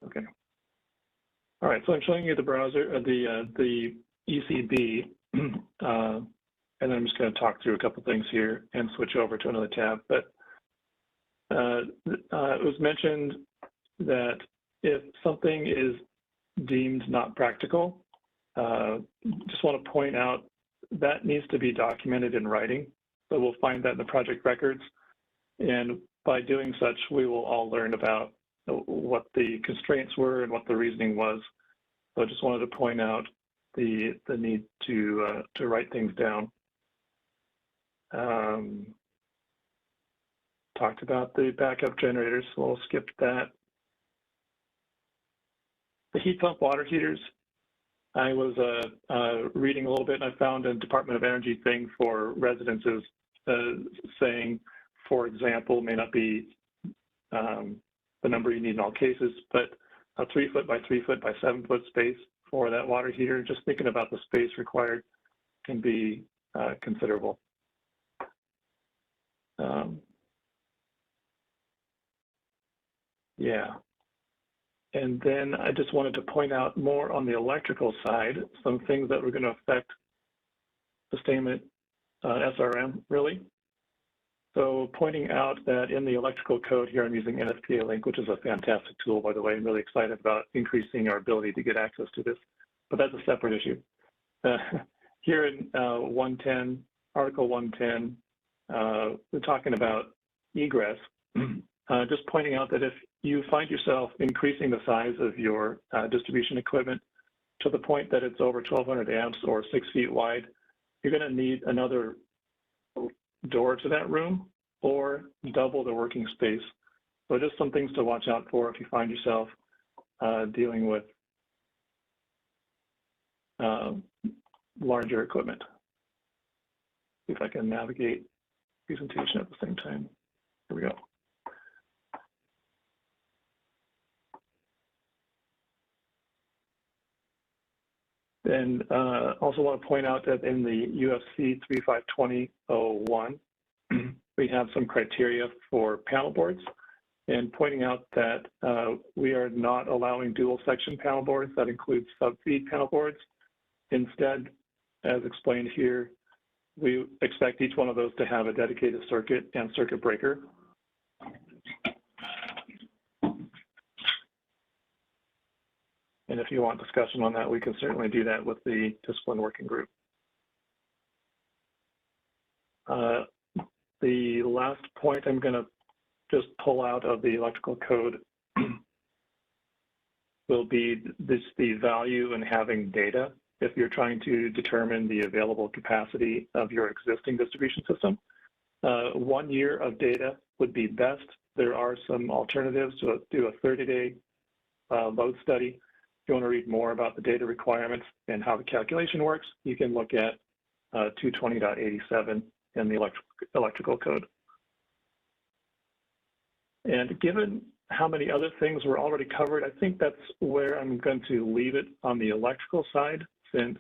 Okay. All right, so I'm showing you the browser, the ECB, and then I'm just going to talk through a couple things here and switch over to another tab. But it was mentioned that if something is deemed not practical, just want to point out that needs to be documented in writing. So we'll find that in the project records. And by doing such, we will all learn about what the constraints were and what the reasoning was. So I just wanted to point out the need to write things down. Talked about the backup generators, so we'll skip that. The heat pump water heaters. I was reading a little bit, and I found a Department of Energy thing for residences saying, for example, may not be the number you need in all cases, but a 3 foot by 3 foot by 7 foot space for that water heater. Just thinking about the space required can be considerable. Yeah. And then I just wanted to point out more on the electrical side, some things that were going to affect sustainment SRM, really. So pointing out that in the electrical code here, I'm using NFPA Link, which is a fantastic tool, by the way. I'm really excited about increasing our ability to get access to this, but that's a separate issue. Here in 110, Article 110, we're talking about egress. Just pointing out that if you find yourself increasing the size of your distribution equipment to the point that it's over 1200 amps or 6 feet wide, you're going to need another door to that room or double the working space. So just some things to watch out for if you find yourself dealing with larger equipment. See if I can navigate presentation at the same time. Here we go. And also want to point out that in the UFC 3520-01, we have some criteria for panel boards, and pointing out that we are not allowing dual section panel boards. That includes sub-feed panel boards. Instead, as explained here, we expect each one of those to have a dedicated circuit and circuit breaker. And if you want discussion on that, we can certainly do that with the discipline working group. The last point I'm going to just pull out of the electrical code will be the value in having data if you're trying to determine the available capacity of your existing distribution system. 1 year of data would be best, there are some alternatives to do a 30-day load study. If you want to read more about the data requirements and how the calculation works, you can look at 220.87 in the electrical code. And given how many other things were already covered, I think that's where I'm going to leave it on the electrical side, since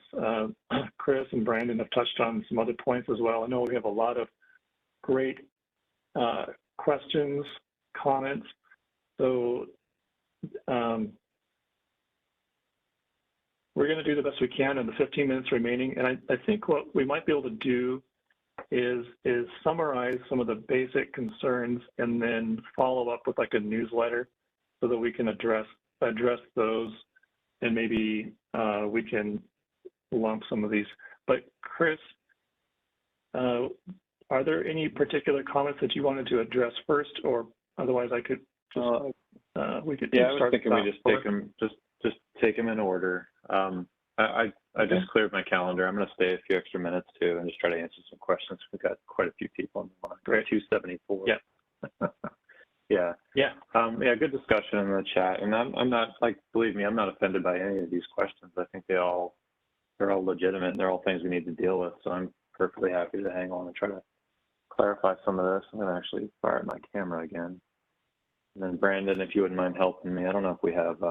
Chris and Brandon have touched on some other points as well. I know we have a lot of great questions, comments. So we're going to do the best we can in the 15 minutes remaining. And I think what we might be able to do is summarize some of the basic concerns and then follow up with like a newsletter so that we can address those, and maybe we can lump some of these. But Chris, are there any particular comments that you wanted to address first, or otherwise I could just, we could I was thinking we just take them in order. I just cleared my calendar. I'm going to stay a few extra minutes too and just try to answer some questions. We've got quite a few people on the line. Great. 274. Yeah. Yeah, good discussion in the chat. And I'm not, like, believe me, I'm not offended by any of these questions. I think they're all legitimate, and they're all things we need to deal with. So I'm perfectly happy to hang on and try to clarify some of this. I'm going to actually fire up my camera again. And then Brandon, if you wouldn't mind helping me, I don't know if we have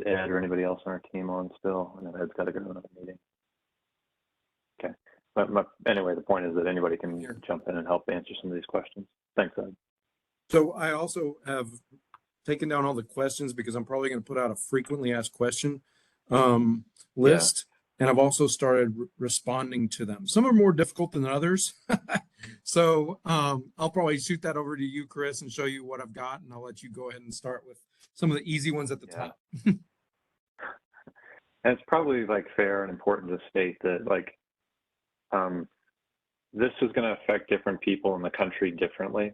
Ed or anybody else on our team on still. I know Ed's got to go to another meeting. Okay. But anyway, the point is that anybody can jump in and help answer some of these questions. Thanks, Ed. So I also have taken down all the questions because I'm probably going to put out a frequently asked question list. And I've also started responding to them. Some are more difficult than others. So I'll probably shoot that over to you, Chris, and show you what I've got. And I'll let you go ahead and start with some of the easy ones at the top. And it's probably like fair and important to state that like this is going to affect different people in the country differently,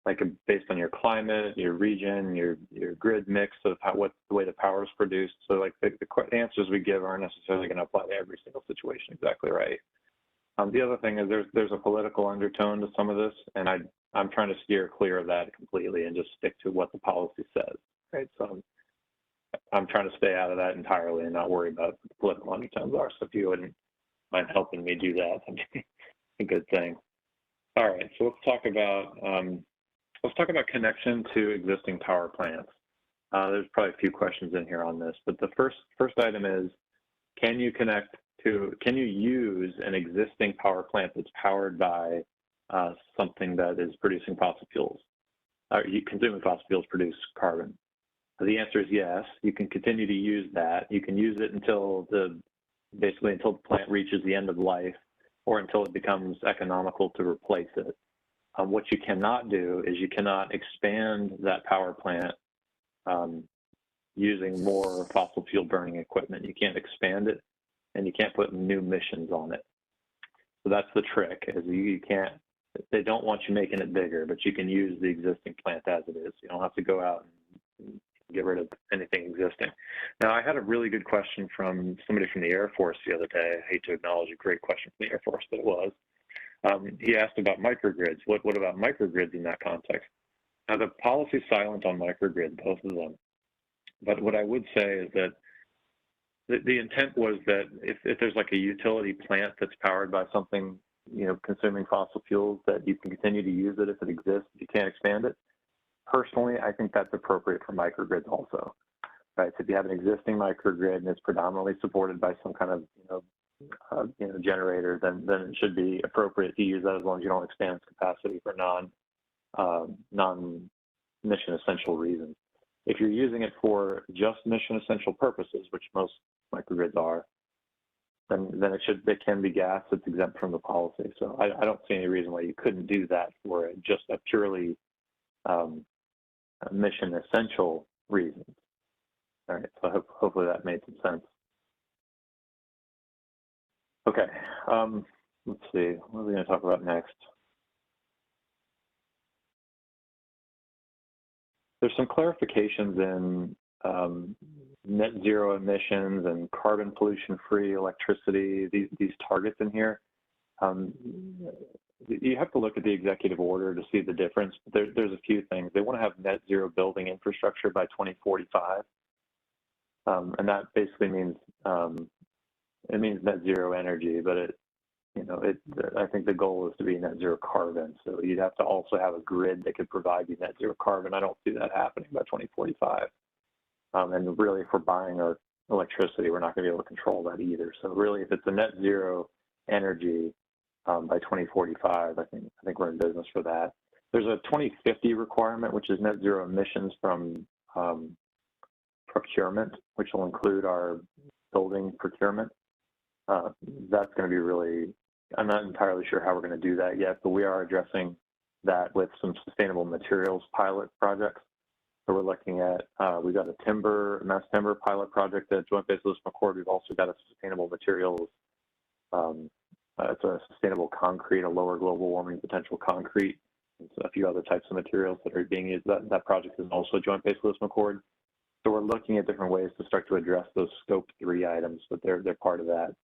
like based on your climate, your region, your grid mix of what the way the power is produced. So like the answers we give aren't necessarily going to apply to every single situation exactly right. The other thing is there's a political undertone to some of this, and I'm trying to steer clear of that completely and just stick to what the policy says. Right, so I'm trying to stay out of that entirely and not worry about what the political undertones are. So if you wouldn't mind helping me do that, that'd be a good thing. All right, so let's talk about connection to existing power plants. There's probably a few questions in here on this, but the first item is, can you use an existing power plant that's powered by something that is producing fossil fuels? Consuming fossil fuels produce carbon. The answer is yes. You can continue to use that. You can use it until basically until the plant reaches the end of life, or until it becomes economical to replace it. What you cannot do is you cannot expand that power plant using more fossil fuel burning equipment. You can't expand it, and you can't put new missions on it. So that's the trick, is you can't, they don't want you making it bigger, but you can use the existing plant as it is. You don't have to go out and get rid of anything existing. Now, I had a really good question from somebody from the Air Force the other day. I hate to acknowledge a great question from the Air Force, but it was. He asked about microgrids. What about microgrids in that context? Now, the policy is silent on microgrids, both of them. But what I would say is that the intent was that if there's like a utility plant that's powered by something, consuming fossil fuels, that you can continue to use it if it exists, you can't expand it. Personally, I think that's appropriate for microgrids also, right? So if you have an existing microgrid and it's predominantly supported by some kind of, generator, then it should be appropriate to use that as long as you don't expand its capacity for non-mission essential reasons. If you're using it for just mission essential purposes, which most microgrids are, then it can be gas that's exempt from the policy. So I don't see any reason why you couldn't do that for just a purely mission essential reasons. All right, so hopefully that made some sense. Okay, let's see, what are we going to talk about next? There's some clarifications in net zero emissions and carbon pollution free electricity, these targets in here. you have to look at the executive order to see the difference. There's a few things. They want to have net zero building infrastructure by 2045. And that basically means, it means net zero energy, but I think the goal is to be net zero carbon. So you'd have to also have a grid that could provide you net zero carbon. I don't see that happening by 2045. And really, if we're buying our electricity, we're not going to be able to control that either. So really, if it's a net zero energy by 2045, I think we're in business for that. There's a 2050 requirement, which is net zero emissions from procurement, which will include our building procurement. That's going to be really, I'm not entirely sure how we're going to do that yet, but we are addressing that with some sustainable materials pilot projects. So we're looking at, we've got a mass timber pilot project at Joint Base Lewis McChord. We've also got a sustainable materials, it's a sustainable concrete, a lower global warming potential concrete, and a few other types of materials that are being used. That project is also Joint Base Lewis McChord. So we're looking at different ways to start to address those scope 3 items, but they're part of that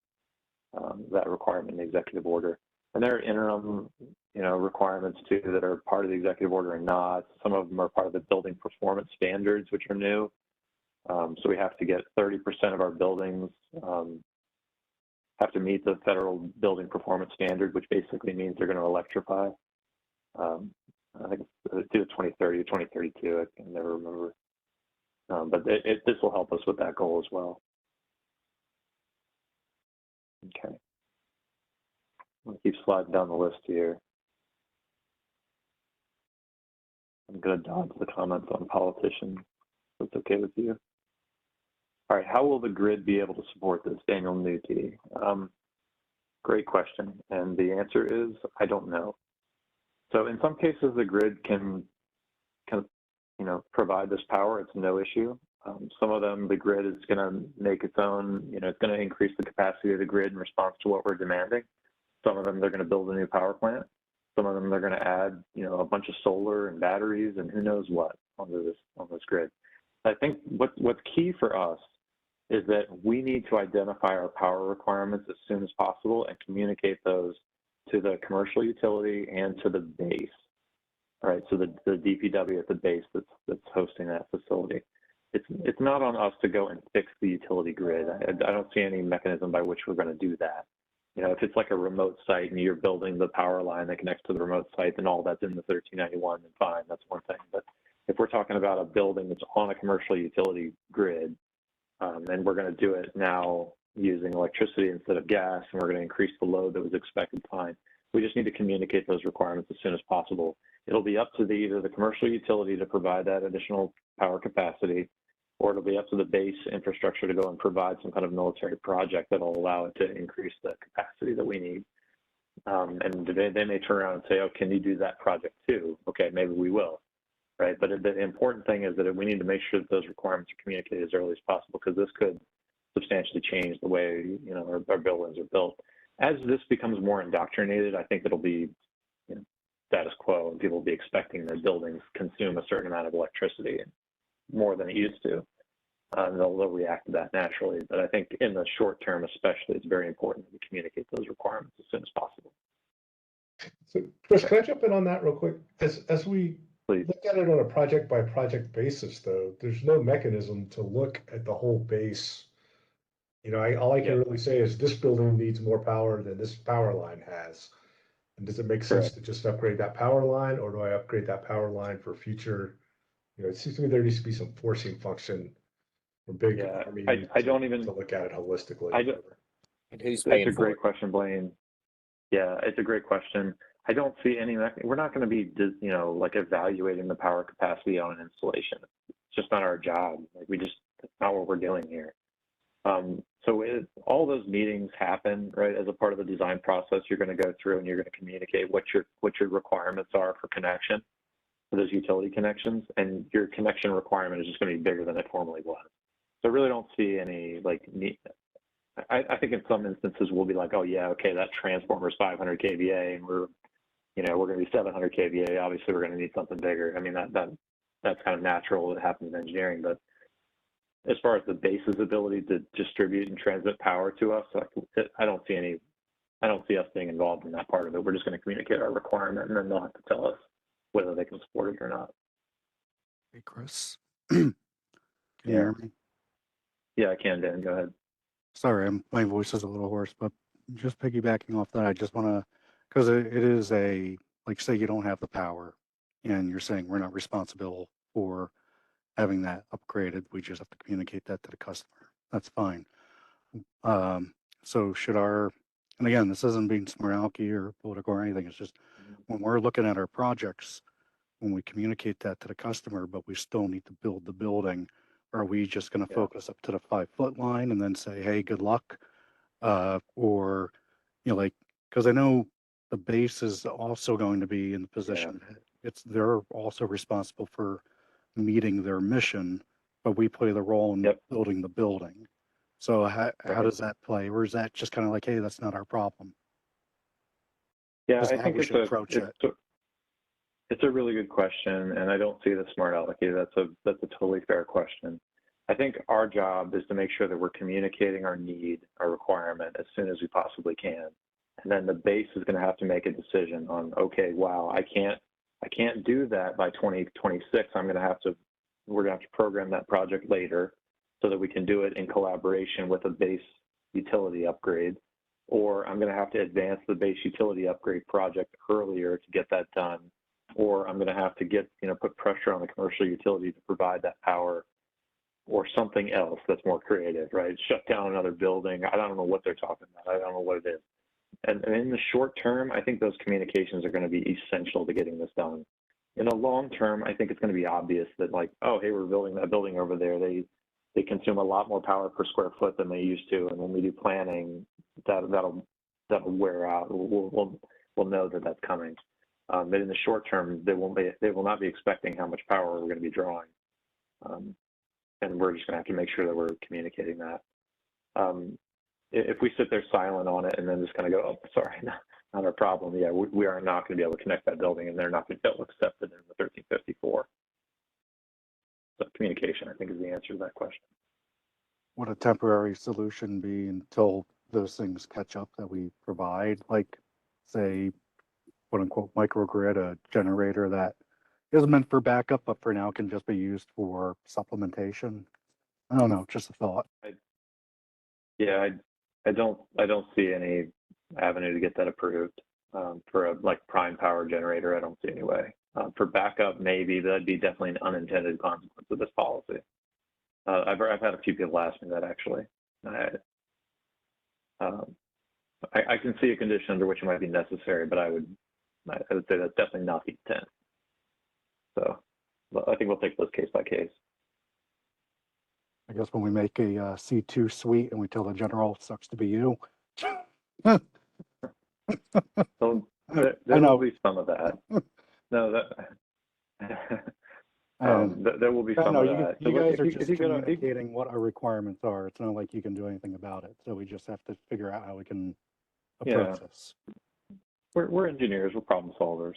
that requirement in the executive order. And there are interim, requirements too that are part of the executive order and not. Some of them are part of the building performance standards, which are new. So we have to get 30% of our buildings have to meet the federal building performance standard, which basically means they're going to electrify. I think it's either 2030 or 2032. I can never remember. But this will help us with that goal as well. Okay. I'm going to keep sliding down the list here. I'm going to dodge the comments on politicians, if it's okay with you. All right, how will the grid be able to support this? Daniel Newty. Great question, and the answer is, I don't know. So in some cases, the grid can provide this power. It's no issue. Some of them, the grid is going to make its own, it's going to increase the capacity of the grid in response to what we're demanding. Some of them, they're going to build a new power plant. Some of them, they're going to add, a bunch of solar and batteries and who knows what on this grid. I think what's key for us is that we need to identify our power requirements as soon as possible and communicate those to the commercial utility and to the base. All right, so the DPW at the base that's hosting that facility. It's not on us to go and fix the utility grid. I don't see any mechanism by which we're going to do that. If it's like a remote site and you're building the power line that connects to the remote site, then all that's in the 1391, then fine, that's one thing. But if we're talking about a building that's on a commercial utility grid, and we're going to do it now using electricity instead of gas, and we're going to increase the load that was expected, fine. We just need to communicate those requirements as soon as possible. It'll be up to either the commercial utility to provide that additional power capacity, or it'll be up to the base infrastructure to go and provide some kind of military project that will allow it to increase the capacity that we need. And they may turn around and say, oh, can you do that project too? Okay, maybe we will, right? But the important thing is that we need to make sure that those requirements are communicated as early as possible, because this could substantially change the way our buildings are built. As this becomes more indoctrinated, I think it'll be status quo, and people will be expecting their buildings consume a certain amount of electricity, more than it used to. They'll react to that naturally. But I think in the short term, especially, it's very important that we communicate those requirements as soon as possible. So, Chris, can I jump in on that real quick? As we Please. Look at it on a project by project basis, though, there's no mechanism to look at the whole base. All I can really say is this building needs more power than this power line has. And does it make sense to just upgrade that power line, or do I upgrade that power line for future? It seems to me there needs to be some forcing function for big army I don't even to look at it holistically. Who's It's a great question, Blaine. Yeah, it's a great question. I don't see any. We're not going to be, like evaluating the power capacity on an installation. It's just not our job. That's not what we're doing here. So all those meetings happen, right? As a part of the design process, you're going to go through and you're going to communicate what your requirements are for connection, for those utility connections, and your connection requirement is just going to be bigger than it formerly was. So I really don't see any need. I think in some instances we'll be like, oh yeah, okay, that transformer is 500 kVA, and we're going to be 700 kVA. Obviously, we're going to need something bigger. I mean, that's kind of natural. It happens in engineering, but as far as the base's ability to distribute and transmit power to us, I don't see any I don't see us being involved in that part of it. We're just going to communicate our requirement, and then they'll have to tell us whether they can support it or not. Hey, Chris. Can you hear me? Yeah, I can, Dan. Go ahead. Sorry, my voice is a little hoarse, but just piggybacking off that, I just want to, because it is a, like, say you don't have the power and you're saying we're not responsible for having that upgraded. We just have to communicate that to the customer. That's fine. So should our, and again, this isn't being smart alecky or political or anything. It's just when we're looking at our projects, when we communicate that to the customer, but we still need to build the building, are we just going to focus up to the 5-foot line and then say, hey, good luck? Or, you know, like, because I know the base is also going to be in the position. They're also responsible for meeting their mission, but we play the role in building the building. So how does that play? Or is that just kind of like, hey, that's not our problem? Yeah, I think it's a really good question, and I don't see the smart alecky. That's a totally fair question. I think our job is to make sure that we're communicating our need, our requirement, as soon as we possibly can, and then the base is going to have to make a decision on, okay, wow, I can't do that by 2026. We're going to have to program that project later so that we can do it in collaboration with a base utility upgrade, or I'm going to have to advance the base utility upgrade project earlier to get that done, or I'm going to have to put pressure on the commercial utility to provide that power, or something else that's more creative, right? Shut down another building. I don't know what they're talking about. I don't know what it is. And in the short term, I think those communications are going to be essential to getting this done. In the long term, I think it's going to be obvious that, like, oh, hey, we're building that building over there. They consume a lot more power per square foot than they used to, and when we do planning, that'll wear out. We'll know that that's coming. But in the short term, they will not be expecting how much power we're going to be drawing, and we're just going to have to make sure that we're communicating that. If we sit there silent on it and then just kind of go, oh, sorry, not our problem. Yeah, we are not going to be able to connect that building, and they're not going to be able to accept it in the 1354. So communication, I think, is the answer to that question. Would a temporary solution be until those things catch up that we provide, like, say, quote unquote microgrid, a generator that is meant for backup, but for now can just be used for supplementation? I don't know, just a thought. I don't see any avenue to get that approved for a prime power generator. I don't see any way. For backup, maybe that'd be definitely an unintended consequence of this policy. I've had a few people ask me that, actually. I can see a condition under which it might be necessary, but I would say that's definitely not the intent. So I think we'll take those case by case. I guess when we make a C2 suite and we tell the general it sucks to be you. So there will be some of that. No, there will be some of that. You guys are just communicating what our requirements are. It's not like you can do anything about it. So we just have to figure out how we can approach this. We're engineers. We're problem solvers.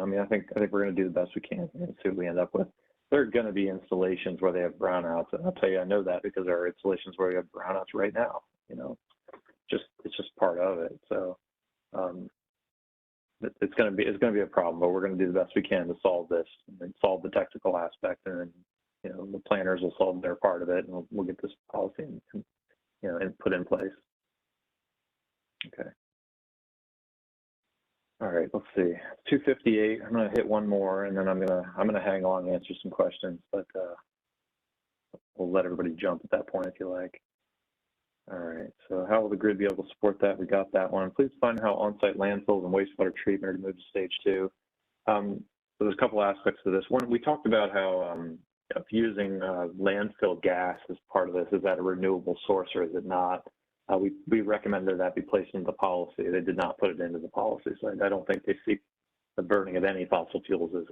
I mean, I think we're going to do the best we can and see what we end up with. There are going to be installations where they have brownouts, and I'll tell you, I know that because there are installations where we have brownouts right now. It's just part of it. So it's going to be a problem, but we're going to do the best we can to solve this and solve the technical aspect, and then the planners will solve their part of it, and we'll get this policy and put in place. Okay. All right, let's see. 258. I'm going to hit one more, and then I'm gonna hang on and answer some questions, but we'll let everybody jump at that point if you like. All right. So how will the grid be able to support that? We got that one. Please find how on-site landfills and wastewater treatment are moved to stage 2. So there's a couple aspects to this. One, we talked about how if using landfill gas as part of this, is that a renewable source or is it not? We recommended that be placed into the policy. They did not put it into the policy, so I don't think they see the burning of any fossil fuels as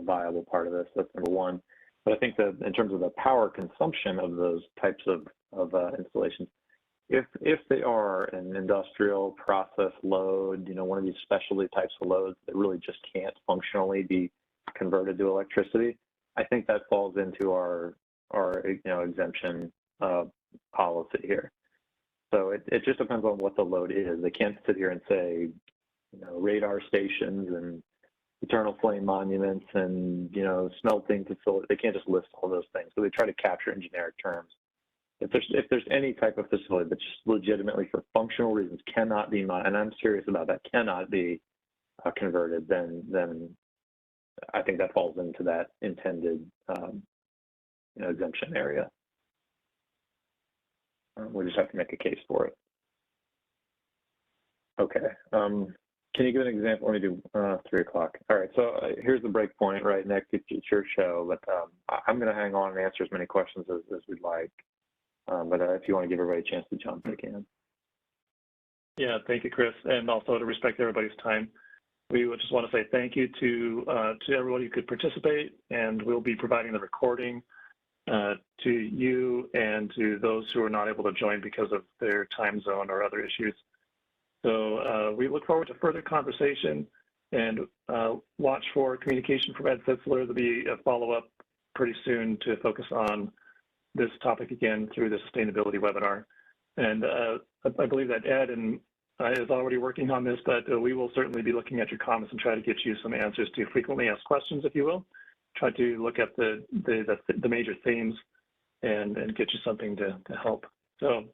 viable part of this. That's number one. But I think that in terms of the power consumption of those types of installations, if they are an industrial process load, one of these specialty types of loads that really just can't functionally be converted to electricity, I think that falls into our exemption policy here. So it just depends on what the load is. They can't sit here and say, you know, radar stations and eternal flame monuments and, you know, smelting facility. They can't just list all those things. So they try to capture in generic terms. If there's any type of facility that just legitimately for functional reasons cannot be, and I'm serious about that, cannot be converted, then I think that falls into that intended you know, exemption area. We just have to make a case for it. Okay. Can you give an example? Let me do 3 o'clock. All right. So here's the break point, right? Next, it's your show, but I'm going to hang on and answer as many questions as we'd like. But if you want to give everybody a chance to jump, they can. Yeah, thank you, Chris. And also to respect everybody's time, we would just want to say thank you to everybody who could participate, and we'll be providing the recording to you and to those who are not able to join because of their time zone or other issues. So we look forward to further conversation, and watch for communication from Ed Fitzler. There'll be a follow-up pretty soon to focus on this topic again through the sustainability webinar. And I believe that Ed is already working on this, but we will certainly be looking at your comments and try to get you some answers to frequently asked questions, if you will. Try to look at the major themes and get you something to help. So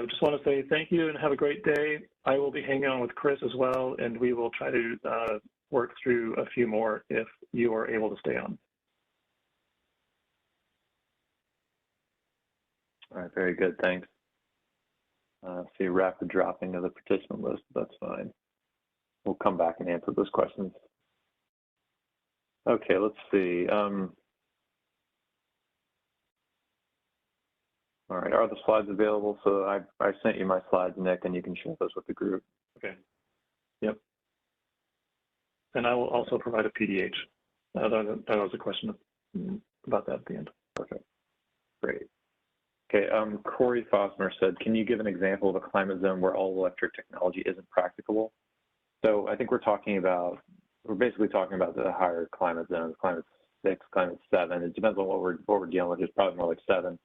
just want to say thank you and have a great day. I will be hanging on with Chris as well, and we will try to work through a few more if you are able to stay on. All right, very good, thanks. See a rapid dropping of the participant list, but that's fine. We'll come back and answer those questions. Okay, let's see. All right, are the slides available? So I sent you my slides, Nick, and you can share those with the group. Okay, yep. And I will also provide a PDH. That was a question about that at the end. Perfect, great. Okay, Corey Fosmer said, can you give an example of a climate zone where all electric technology isn't practicable? So I think we're basically talking about the higher climate zones, climate 6, climate 7. It depends on what we're dealing with. It's probably more like 7.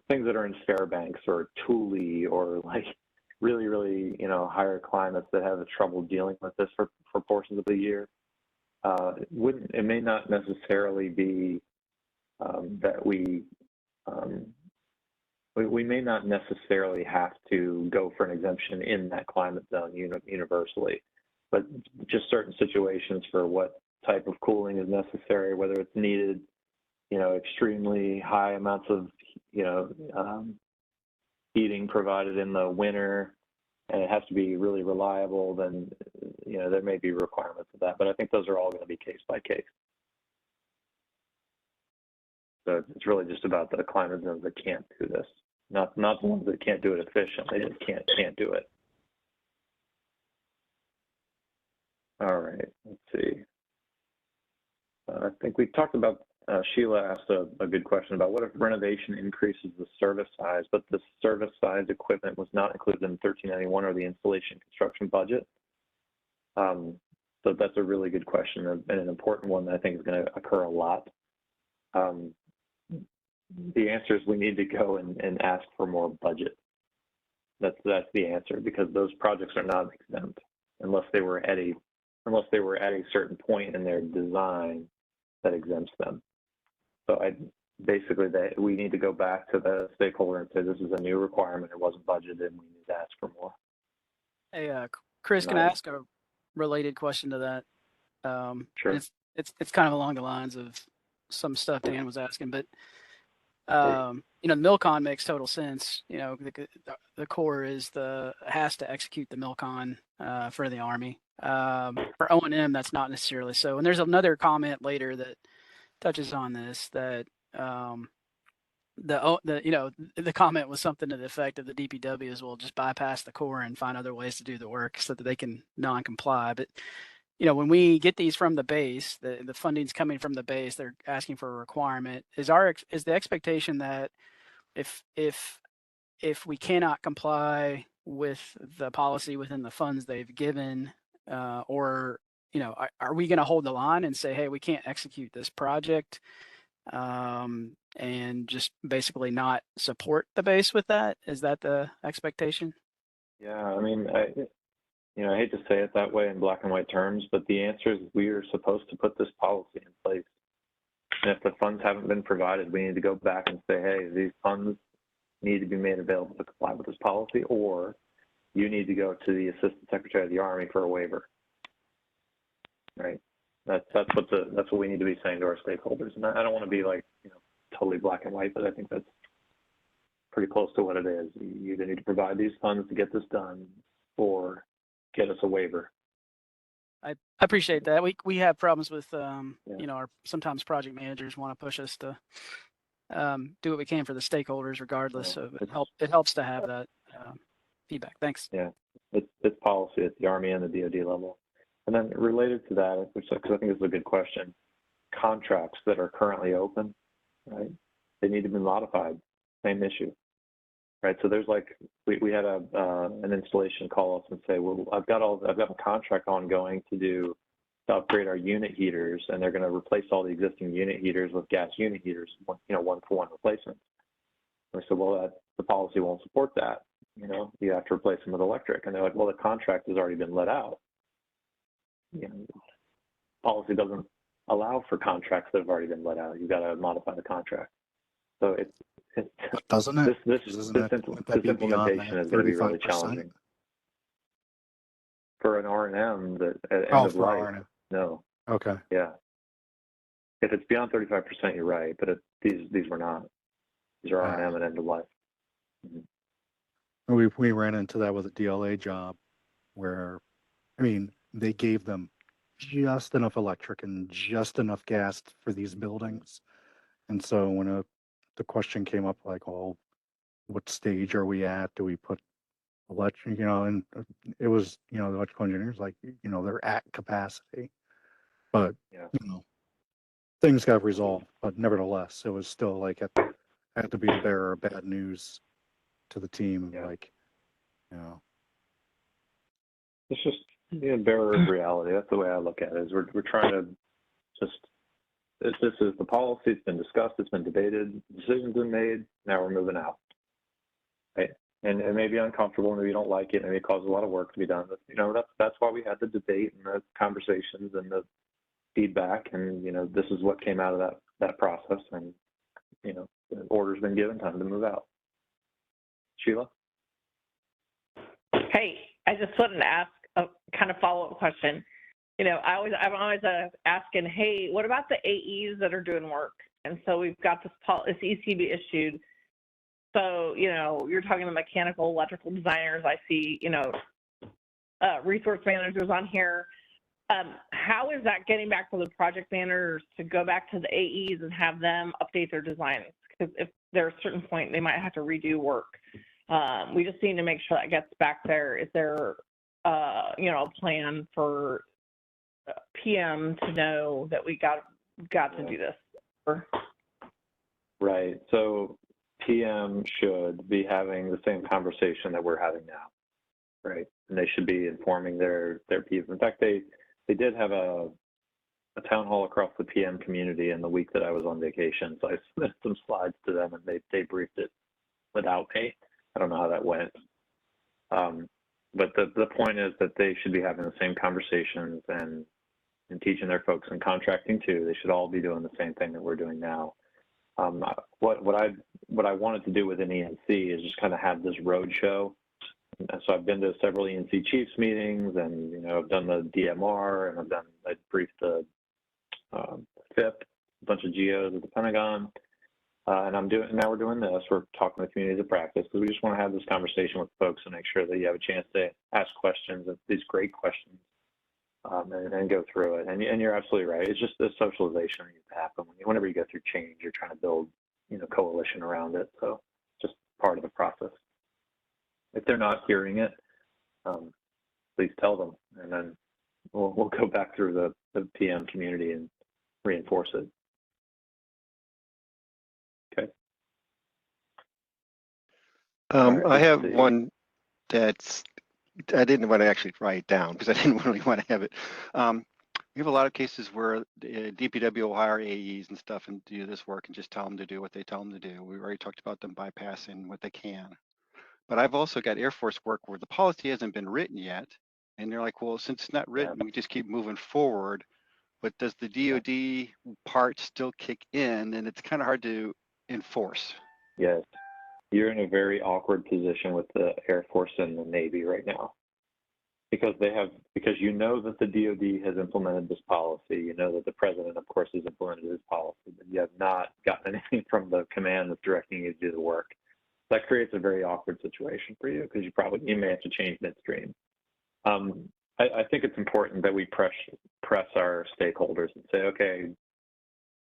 Things that are in Fairbanks or Thule or like really, really, you know, higher climates that have trouble dealing with this for portions of the year. It may not necessarily be that we may not necessarily have to go for an exemption in that climate zone universally, but just certain situations for what type of cooling is necessary, whether it's needed, you know, extremely high amounts of, you know, heating provided in the winter, and it has to be really reliable, then, you know, there may be requirements of that, but I think those are all going to be case by case. So it's really just about the climate zones that can't do this, not the ones that can't do it efficiently. They just can't do it. All right, let's see. I think we talked about, Sheila asked a good question about what if renovation increases the service size, but the service size equipment was not included in 1391 or the installation construction budget. So that's a really good question and an important one that I think is going to occur a lot. The answer is we need to go and ask for more budget. That's the answer, because those projects are not exempt unless they were at a certain point in their design that exempts them. So basically we need to go back to the stakeholder and say this is a new requirement, it wasn't budgeted, and we need to ask for more. Hey, Chris, can I ask a related question to that? Sure. It's kind of along the lines of some stuff Dan was asking, but you know, MILCON makes total sense. You know, the Corps has to execute the MILCON for the Army. For O&M, that's not necessarily so. And there's another comment later that touches on this, that the comment was something to the effect of the DPWs will just bypass the Corps and find other ways to do the work so that they can non-comply. But you know, when we get these from the base, the funding's coming from the base, they're asking for a requirement. Is the expectation that if we cannot comply with the policy within the funds they've given, or you know, are we going to hold the line and say, hey, we can't execute this project and just basically not support the base with that? Is that the expectation? Yeah, I mean, I hate to say it that way in black and white terms, but the answer is we are supposed to put this policy in place. And if the funds haven't been provided, we need to go back and say, hey, these funds need to be made available to comply with this policy, or you need to go to the Assistant Secretary of the Army for a waiver. Right? That's what we need to be saying to our stakeholders. And I don't want to be like, totally black and white, but I think that's pretty close to what it is. You either need to provide these funds to get this done, or get us a waiver. I appreciate that. We have problems with our sometimes project managers want to push us to do what we can for the stakeholders, regardless of it helps to have that feedback. Thanks. Yeah, it's policy at the Army and the DOD level. And then related to that, because I think this is a good question, contracts that are currently open, right? They need to be modified. Same issue, right? So there's like we had an installation call us and say, well, I've got a contract ongoing to upgrade our unit heaters, and they're going to replace all the existing unit heaters with gas unit heaters, one-for-one replacements. And I said, well, the policy won't support that. You have to replace them with electric. And they're like, well, the contract has already been let out. Policy doesn't allow for contracts that have already been let out. You've got to modify the contract. So doesn't it? This implementation is going to be really challenging. For an R&M that at end of life, R&M. No. Okay. Yeah. If it's beyond 35%, you're right, but these were not. These are R&M at end of life. Mm-hmm. We ran into that with a DLA job where, they gave them just enough electric and just enough gas for these buildings. And so when the question came up, like, well, what stage are we at? Do we put electric, and it was, the electrical engineers, like, they're at capacity, but, things got resolved, but nevertheless, it was still like, I had to be the bearer of bad news to the team. Yeah. Like, it's just bearer of reality. That's the way I look at it. Is we're trying to just this is the policy. It's been discussed. It's been debated. Decisions been made. Now we're moving out. Right. And it may be uncomfortable. Maybe you don't like it. Maybe it causes a lot of work to be done. But that's why we had the debate and the conversations and the feedback. And this is what came out of that process. And the order's been given. Time to move out. Sheila. Hey, I just wanted to ask a kind of follow-up question. I'm always asking, hey, what about the AEs that are doing work? And so we've got this ECB issued. So, you're talking to mechanical, electrical designers. I see, resource managers on here. How is that getting back to the project managers to go back to the AEs and have them update their designs? Because if there's a certain point, they might have to redo work. We just need to make sure that gets back there. Is there, a plan for PM to know that we got to do this? Right. So PM should be having the same conversation that we're having now, right? And they should be informing their PM. In fact, they did have a town hall across the PM community in the week that I was on vacation. So I sent some slides to them, and they briefed it without me. I don't know how that went. But the point is that they should be having the same conversations and teaching their folks in contracting too. They should all be doing the same thing that we're doing now. What I wanted to do with an ENC is just kind of have this road show. And so I've been to several ENC chiefs meetings, and I've done the DMR, and I briefed the FIP, a bunch of GOs at the Pentagon. And now we're doing this. We're talking to communities of practice because we just want to have this conversation with folks and make sure that you have a chance to ask questions, these great questions, and go through it. And you're absolutely right. It's just the socialization that needs to happen. Whenever you go through change, you're trying to build, coalition around it. So just part of the process. If they're not hearing it, please tell them, and then we'll go back through the PM community and reinforce it. Okay. Right, I have one I didn't want to actually write down because I didn't really want to have it. We have a lot of cases where DPW will hire AEs and stuff and do this work and just tell them to do what they tell them to do. We already talked about them bypassing what they can. But I've also got Air Force work where the policy hasn't been written yet. And they're like, well, since it's not written, we just keep moving forward. But does the DOD part still kick in? And it's kind of hard to enforce. Yes. You're in a very awkward position with the Air Force and the Navy right now. Because you know that the DOD has implemented this policy, you know that the president, of course, has implemented his policy, but you have not gotten anything from the command that's directing you to do the work. That creates a very awkward situation for you because you may have to change midstream. I think it's important that we press our stakeholders and say, okay,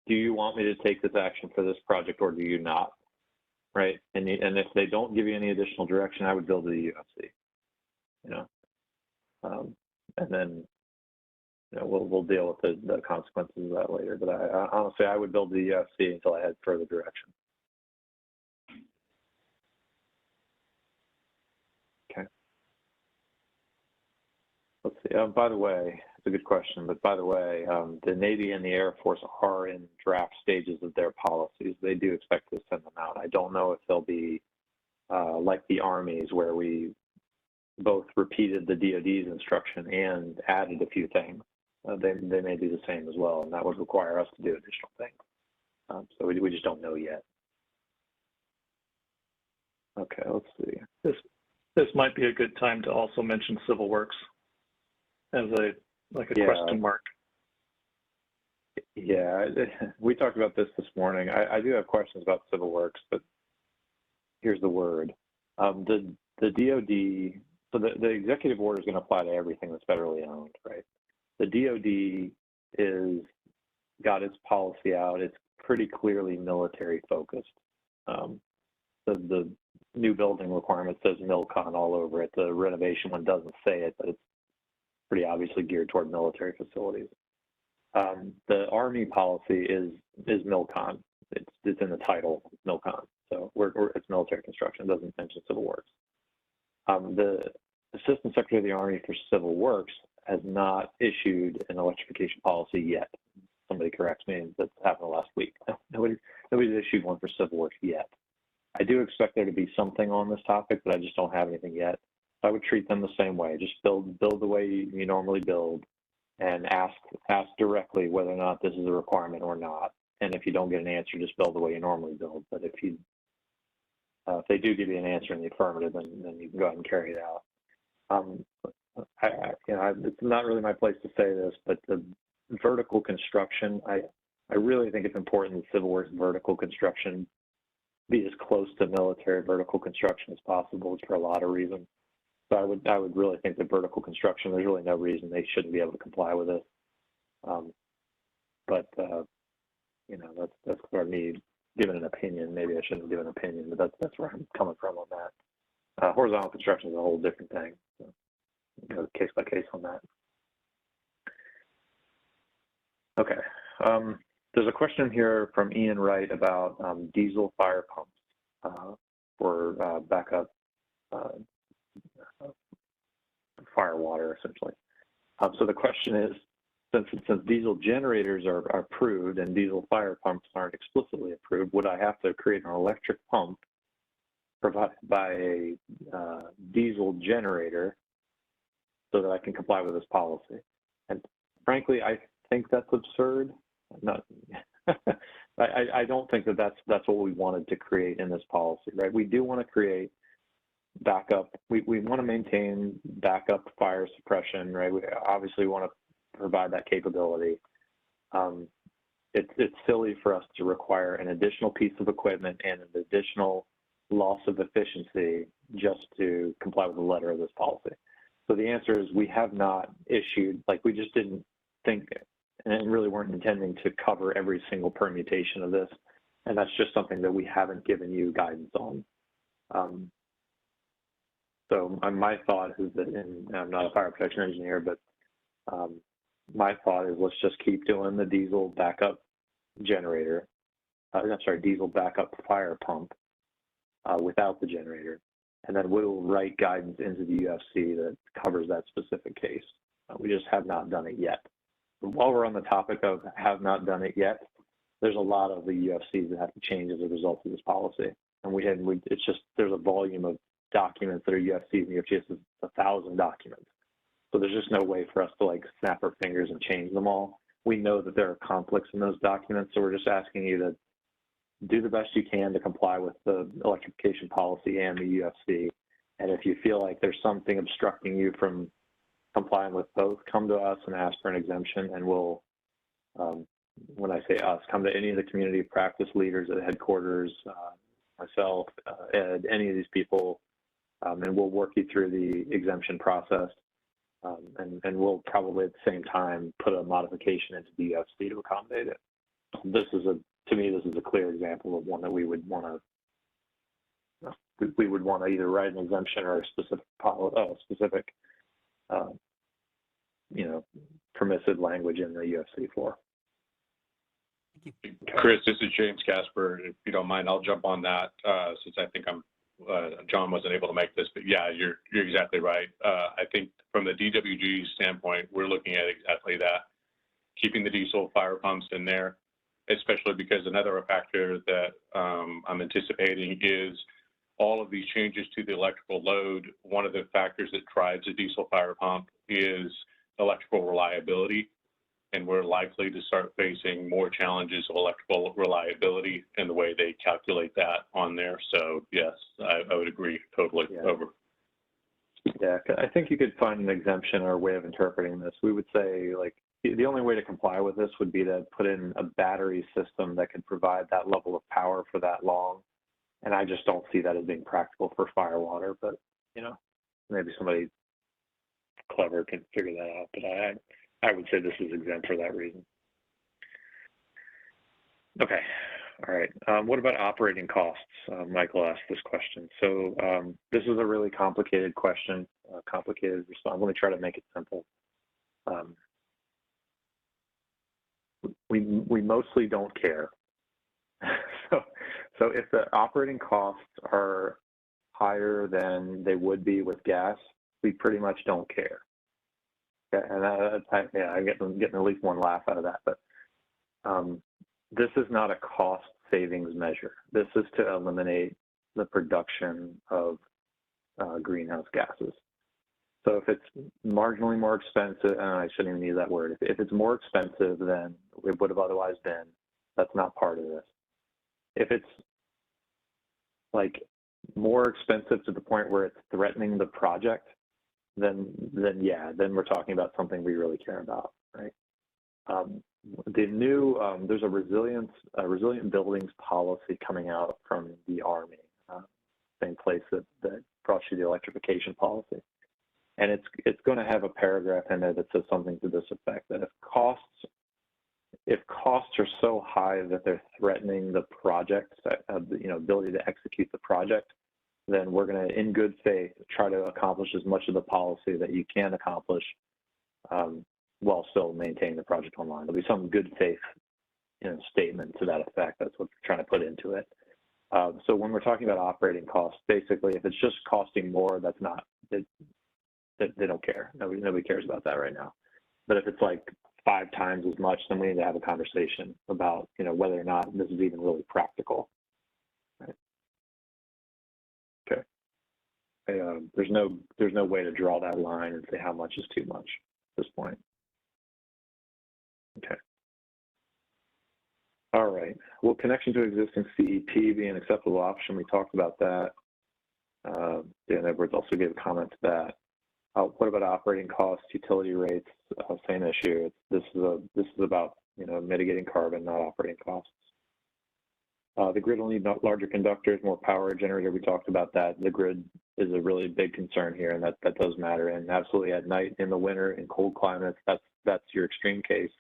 do you want me to take this action for this project or do you not? Right? And if they don't give you any additional direction, I would build the UFC. You know. And then, you know, we'll deal with the consequences of that later. But I honestly, I would build the UFC until I had further direction. Okay. Let's see. By the way, it's a good question. But by the way, the Navy and the Air Force are in draft stages of their policies. They do expect to send them out. I don't know if they'll be like the Army's, where we both repeated the DOD's instruction and added a few things. They may do the same as well, and that would require us to do additional things. So we just don't know yet. Okay, let's see. This might be a good time to also mention civil works as a question mark. Yeah, we talked about this morning. I do have questions about civil works, but here's the word. The DOD. So the executive order is going to apply to everything that's federally owned, right? The DOD got its policy out. It's pretty clearly military focused. The new building requirement says MILCON all over it. The renovation one doesn't say it, but it's pretty obviously geared toward military facilities. The Army policy is MILCON. It's in the title, MILCON. So it's military construction. It doesn't mention civil works. The Assistant Secretary of the Army for Civil Works has not issued an electrification policy yet. Somebody corrects me, that's happened last week. Nobody's issued one for civil works yet. I do expect there to be something on this topic, but I just don't have anything yet. I would treat them the same way. Just build the way you normally build and ask directly whether or not this is a requirement or not. And if you don't get an answer, just build the way you normally build. But if they do give you an answer in the affirmative, then you can go ahead and carry it out. It's not really my place to say this, but the vertical construction, I really think it's important that civil works vertical construction be as close to military vertical construction as possible for a lot of reasons. So I would really think that vertical construction, there's really no reason they shouldn't be able to comply with it. That's for me giving an opinion. Maybe I shouldn't give an opinion, but that's where I'm coming from on that. Horizontal construction is a whole different thing. So, go case by case on that. Okay. There's a question here from Ian Wright about diesel fire pumps for backup fire water, essentially. So the question is, since diesel generators are approved and diesel fire pumps aren't explicitly approved, would I have to create an electric pump provided by a diesel generator so that I can comply with this policy? And frankly, I think that's absurd. I don't think that's what we wanted to create in this policy, right? We do want to create backup. We want to maintain backup fire suppression, right? We obviously want to provide that capability. It's silly for us to require an additional piece of equipment and an additional loss of efficiency just to comply with the letter of this policy. So the answer is we have not issued, we just didn't think and really weren't intending to cover every single permutation of this. And that's just something that we haven't given you guidance on. So my thought is that, and I'm not a fire protection engineer, but my thought is let's just keep doing the diesel backup generator, diesel backup fire pump without the generator. And then we'll write guidance into the UFC that covers that specific case. We just have not done it yet. while we're on the topic of have not done it yet, there's a lot of the UFCs that have to change as a result of this policy. And it's just, there's a volume of documents that are UFCs, and UFCs is 1,000 documents. So there's just no way for us to like snap our fingers and change them all. We know that there are conflicts in those documents, so we're just asking you to do the best you can to comply with the electrification policy and the UFC. And if you feel like there's something obstructing you from complying with both, come to us and ask for an exemption, and we'll, when I say us, come to any of the community practice leaders at headquarters, myself, Ed, any of these people, and we'll work you through the exemption process. And we'll probably at the same time put a modification into the UFC to accommodate it. This is to me, this is a clear example of one that we would want to either write an exemption or a specific permissive language in the UFC for. Chris, this is James Casper. If you don't mind, I'll jump on that since I think John wasn't able to make this, but yeah, you're exactly right. I think from the DWG standpoint, we're looking at exactly that, keeping the diesel fire pumps in there, especially because another factor that I'm anticipating is all of these changes to the electrical load. One of the factors that drives a diesel fire pump is electrical reliability. And we're likely to start facing more challenges of electrical reliability in the way they calculate that on there. So yes, I would agree totally. Yeah. Over. Yeah, I think you could find an exemption or a way of interpreting this. We would say like the only way to comply with this would be to put in a battery system that could provide that level of power for that long. And I just don't see that as being practical for fire water, but maybe somebody clever can figure that out. But I would say this is exempt for that reason. Okay, all right. What about operating costs? Michael asked this question. So this is a really complicated question, complicated response. Let me try to make it simple. We mostly don't care. So if the operating costs are higher than they would be with gas, we pretty much don't care. And I'm getting at least one laugh out of that. But this is not a cost savings measure. This is to eliminate the production of greenhouse gases. So if it's marginally more expensive, and I shouldn't even use that word, if it's more expensive than it would have otherwise been, that's not part of this. If it's like more expensive to the point where it's threatening the project, then we're talking about something we really care about, right? The new there's a resilient buildings policy coming out from the Army, same place that brought you the electrification policy, and it's going to have a paragraph in there that says something to this effect: that if costs are so high that they're threatening the project, ability to execute the project, then we're going to, in good faith, try to accomplish as much of the policy that you can accomplish while still maintaining the project online. There'll be some good faith statement to that effect. That's what we're trying to put into it. So when we're talking about operating costs, basically, if it's just costing more, that's not, they don't care. Nobody cares about that right now. But if it's like 5 times as much, then we need to have a conversation about whether or not this is even really practical. Right? Okay. There's no way to draw that line and say how much is too much at this point. Okay. All right. Will connection to existing CEP be an acceptable option? We talked about that. Dan Edwards also gave a comment to that. What about operating costs, utility rates? Same issue. This is about mitigating carbon, not operating costs. The grid will need larger conductors, more power generator. We talked about that. The grid is a really big concern here, and that does matter. And absolutely, at night, in the winter, in cold climates, that's your extreme case.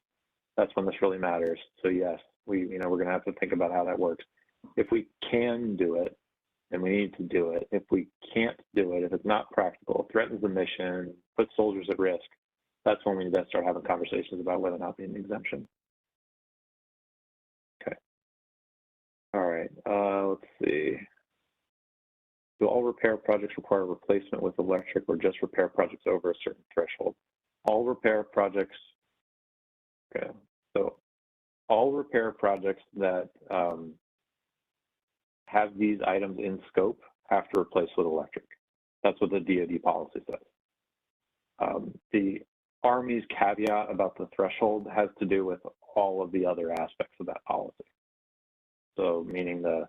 That's when this really matters. So yes, we're going to have to think about how that works. If we can do it, and we need to do it. If we can't do it, if it's not practical, threatens the mission, puts soldiers at risk, that's when we need to start having conversations about whether or not being an exemption. Okay. All right. Let's see. Do all repair projects require replacement with electric, or just repair projects over a certain threshold? All repair projects Okay, so all repair projects that have these items in scope have to replace with electric. That's what the DOD policy says. The Army's caveat about the threshold has to do with all of the other aspects of that policy. So meaning the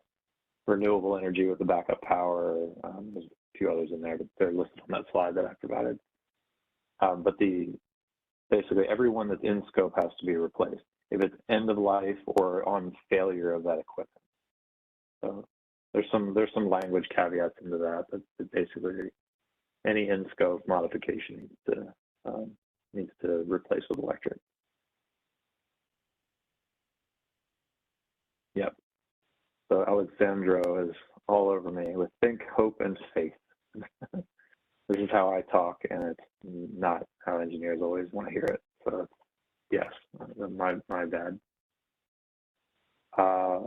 renewable energy with the backup power, there's a few others in there, but they're listed on that slide that I provided. But basically everyone that's in scope has to be replaced if it's end of life or on failure of that equipment. So there's some language caveats into that, but basically any in scope modification needs to replace with electric. Yep. So Alexandro is all over me with think, hope, and faith. This is how I talk, and it's not how engineers always want to hear it. So yes, my bad.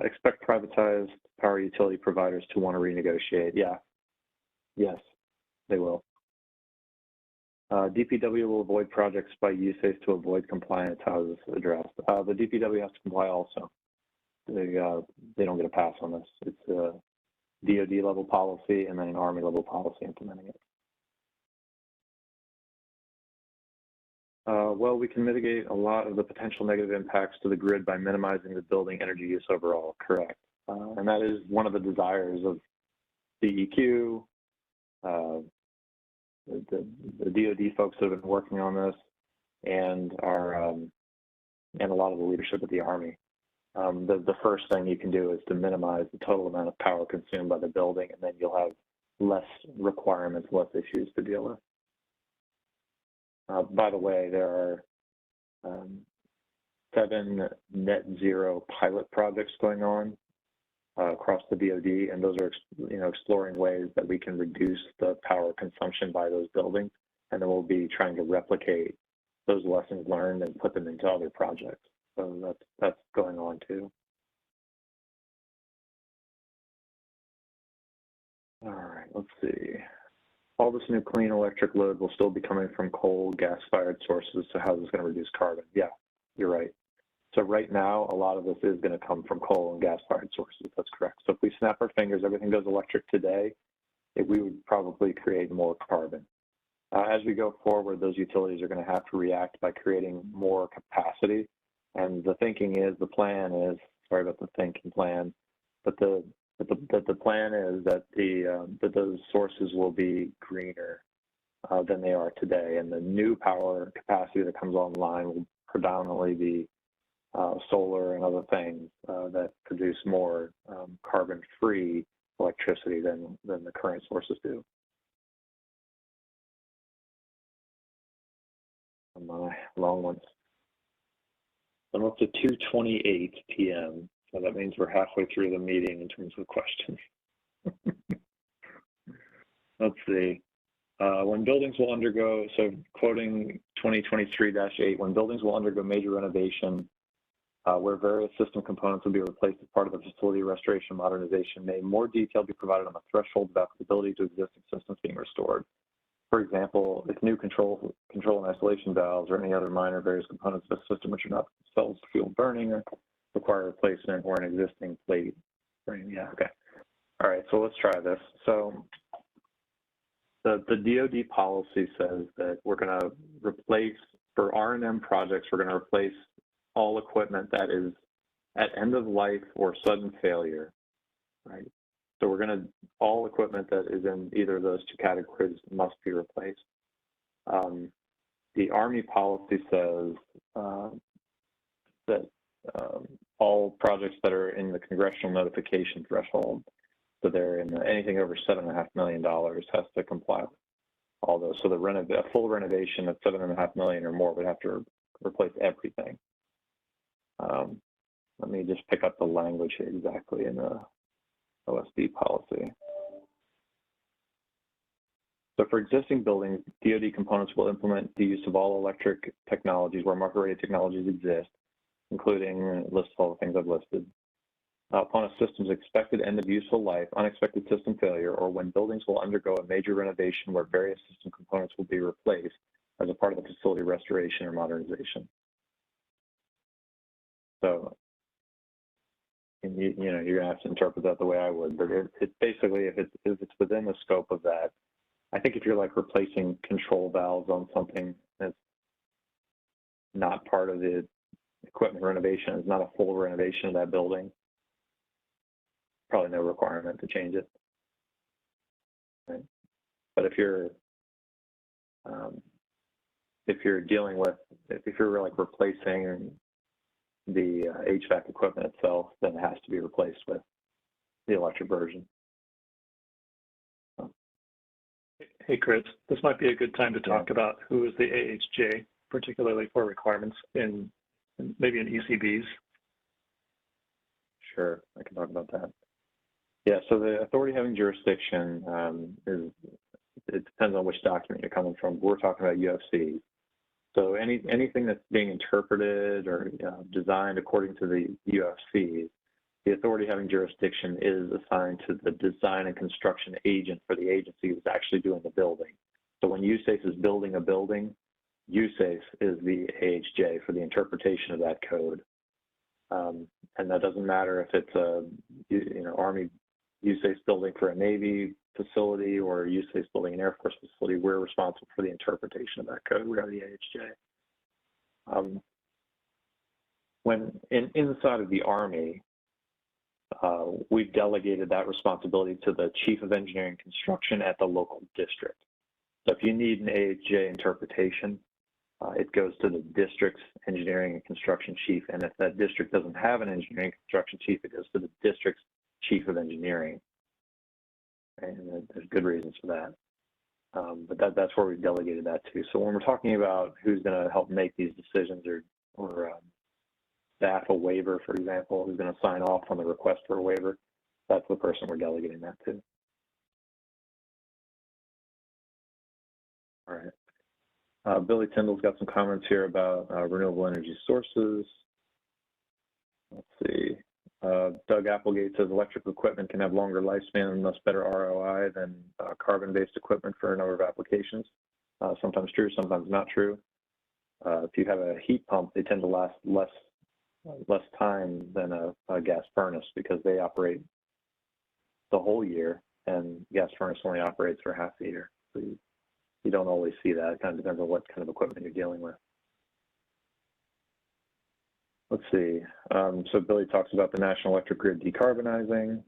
Expect privatized power utility providers to want to renegotiate. Yeah. Yes, they will. DPW will avoid projects by UFCs to avoid compliance. How is this addressed? The DPW has to comply also. They don't get a pass on this. It's a DOD level policy and then an Army level policy implementing it. Well, we can mitigate a lot of the potential negative impacts to the grid by minimizing the building energy use overall, correct. And that is one of the desires of DEQ, the DOD folks that have been working on this, and and a lot of the leadership of the Army. The first thing you can do is to minimize the total amount of power consumed by the building, and then you'll have less requirements, less issues to deal with. By the way, there are 7 net zero pilot projects going on across the DoD, and those are exploring ways that we can reduce the power consumption by those buildings, and then we'll be trying to replicate those lessons learned and put them into other projects. So that's going on too. All right, let's see. All this new clean electric load will still be coming from coal, gas-fired sources, so how is this going to reduce carbon? Yeah, you're right. So right now, a lot of this is going to come from coal and gas-fired sources. That's correct. So if we snap our fingers, everything goes electric today, we would probably create more carbon. As we go forward, those utilities are going to have to react by creating more capacity. And the thinking is, the plan is, sorry about the thinking plan, but the plan is that that those sources will be greener than they are today, and the new power capacity that comes online will predominantly be solar and other things that produce more carbon-free electricity than the current sources do. My long ones. I'm up to 2:28 p.m. So that means we're halfway through the meeting in terms of questions. Let's see. When buildings will undergo, so quoting 2023-8, when buildings will undergo major renovation, where various system components will be replaced as part of the facility restoration modernization, may more detail be provided on the threshold of applicability to existing systems being restored. For example, if new control and isolation valves or any other minor various components of a system which are not themselves fuel burning or require replacement or an existing plate. Yeah, okay. All right, so let's try this. So the DOD policy says that we're going to replace, for R&M projects, we're going to replace all equipment that is at end of life or sudden failure, right? So we're going to, all equipment that is in either of those two categories must be replaced. The Army policy says that all projects that are in the congressional notification threshold, so they're in anything over $7.5 million has to comply with all those. So a full renovation of $7.5 million or more would have to replace everything. Let me just pick up the language here exactly in the OSB policy. So for existing buildings, DoD components will implement the use of all electric technologies where market-rated technologies exist, including a list of all the things I've listed. Upon a system's expected end of useful life, unexpected system failure, or when buildings will undergo a major renovation where various system components will be replaced as a part of the facility restoration or modernization. So, and you know, you're gonna have to interpret that the way I would, but it basically, if it's within the scope of that, I think if you're like replacing control valves on something that's not part of the equipment renovation, it's not a full renovation of that building, probably no requirement to change it. Right? But if you're dealing with, if you're like replacing the HVAC equipment itself, then it has to be replaced with the electric version. Hey, Chris, this might be a good time to talk about who is the AHJ, particularly for requirements in maybe in ECBs. Sure, I can talk about that. Yeah, so the authority having jurisdiction it depends on which document you're coming from. We're talking about UFCs. So anything that's being interpreted or designed according to the UFCs, the authority having jurisdiction is assigned to the design and construction agent for the agency who's actually doing the building. So when USACE is building a building, USACE is the AHJ for the interpretation of that code. And that doesn't matter if it's a Army USACE building for a Navy facility or a USACE building an Air Force facility. We're responsible for the interpretation of that code. We are the AHJ. When inside of the Army, we've delegated that responsibility to the Chief of Engineering and Construction at the local district. So if you need an AHJ interpretation, it goes to the district's engineering and construction chief. And if that district doesn't have an engineering and construction chief, it goes to the district's chief of engineering. And there's good reasons for that. But that's where we've delegated that to. So when we're talking about who's going to help make these decisions or staff a waiver, for example, who's going to sign off on the request for a waiver, that's the person we're delegating that to. All right. Billy Tyndall's got some comments here about renewable energy sources. Let's see. Doug Applegate says electric equipment can have longer lifespan and thus better ROI than carbon-based equipment for a number of applications. Sometimes true, sometimes not true. If you have a heat pump, they tend to last less time than a gas furnace because they operate the whole year, and gas furnace only operates for half the year. So you don't always see that. It kind of depends on what kind of equipment you're dealing with. Let's see. So Billy talks about the national electric grid decarbonizing.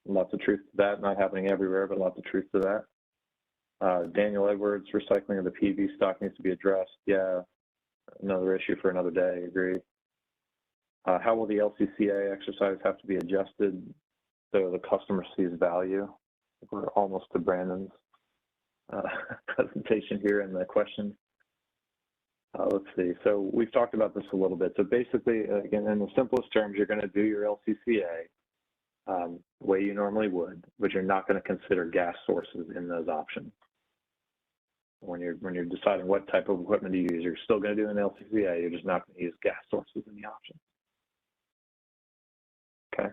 Lots of truth to that. Not happening everywhere, but lots of truth to that. Daniel Edwards, recycling of the PV stock needs to be addressed. Yeah, another issue for another day. Agreed. How will the LCCA exercise have to be adjusted so the customer sees value? We're almost to Brandon's presentation here in the question. Let's see. So we've talked about this a little bit. So basically, again, in the simplest terms, you're going to do your LCCA the way you normally would, but you're not going to consider gas sources in those options. When you're deciding what type of equipment to use, you're still going to do an LCCA. You're just not going to use gas sources in the option. Okay.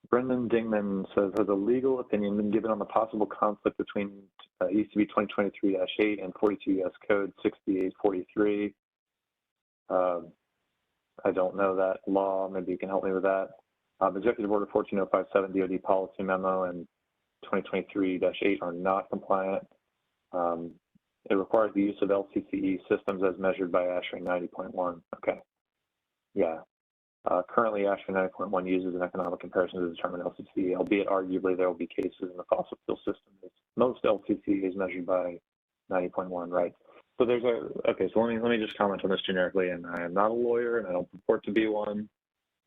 Brendan Dingman says, has a legal opinion been given on the possible conflict between ECB 2023-8 and 42 U.S. Code 6843? I don't know that law. Maybe you can help me with that. Executive Order 14057 DOD Policy Memo and 2023-8 are not compliant. It requires the use of LCCE systems as measured by ASHRAE 90.1. Okay. Yeah. Currently, ASHRAE 90.1 uses an economic comparison to determine LCCE, albeit arguably there will be cases in the fossil fuel system. Most LCCE is measured by 90.1, right? So there's okay, so let me just comment on this generically, and I am not a lawyer and I don't purport to be one,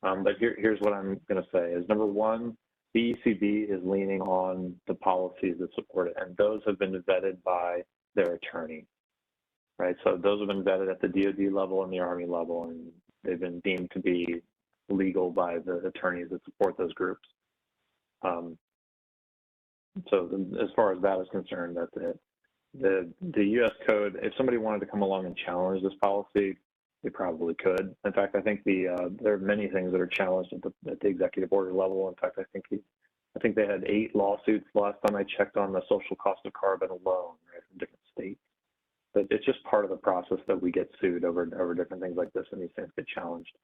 but here's what I'm going to say is, number one, the ECB is leaning on the policies that support it, and those have been vetted by their attorney, right? So those have been vetted at the DOD level and the Army level, and they've been deemed to be legal by the attorneys that support those groups. So as far as that is concerned, that's it. The U.S. Code, if somebody wanted to come along and challenge this policy, they probably could. In fact, I think there are many things that are challenged at the executive order level. In fact, I think they had 8 lawsuits last time I checked on the social cost of carbon alone, right, from different states. but it's just part of the process that we get sued over different things like this, and these things get challenged.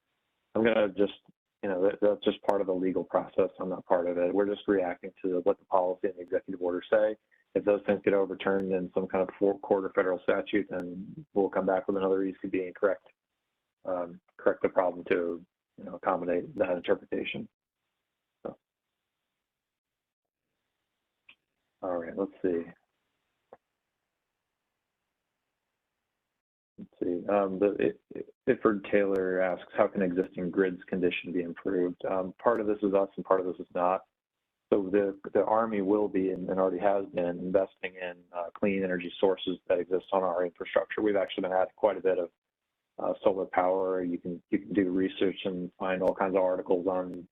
I'm gonna just, that's just part of the legal process. I'm not part of it. We're just reacting to what the policy and the executive order say. If those things get overturned in some kind of court or federal statute, then we'll come back with another ECB and correct the problem to, accommodate that interpretation. So. All right, let's see. Iford Taylor asks, how can existing grids condition be improved? Part of this is us and part of this is not. So the Army will be and already has been investing in clean energy sources that exist on our infrastructure. We've actually been adding quite a bit of solar power. You can do research and find all kinds of articles on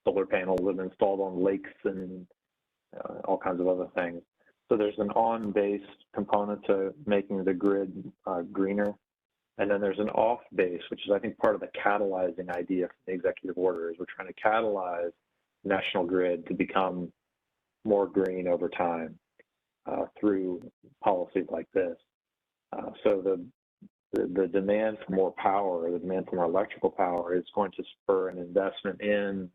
solar panels that have been installed on lakes and all kinds of other things. So there's an on-base component to making the grid greener. And then there's an off-base, which is, I think, part of the catalyzing idea from the executive order is we're trying to catalyze the national grid to become more green over time through policies like this. So the demand for more power, the demand for more electrical power is going to spur an investment in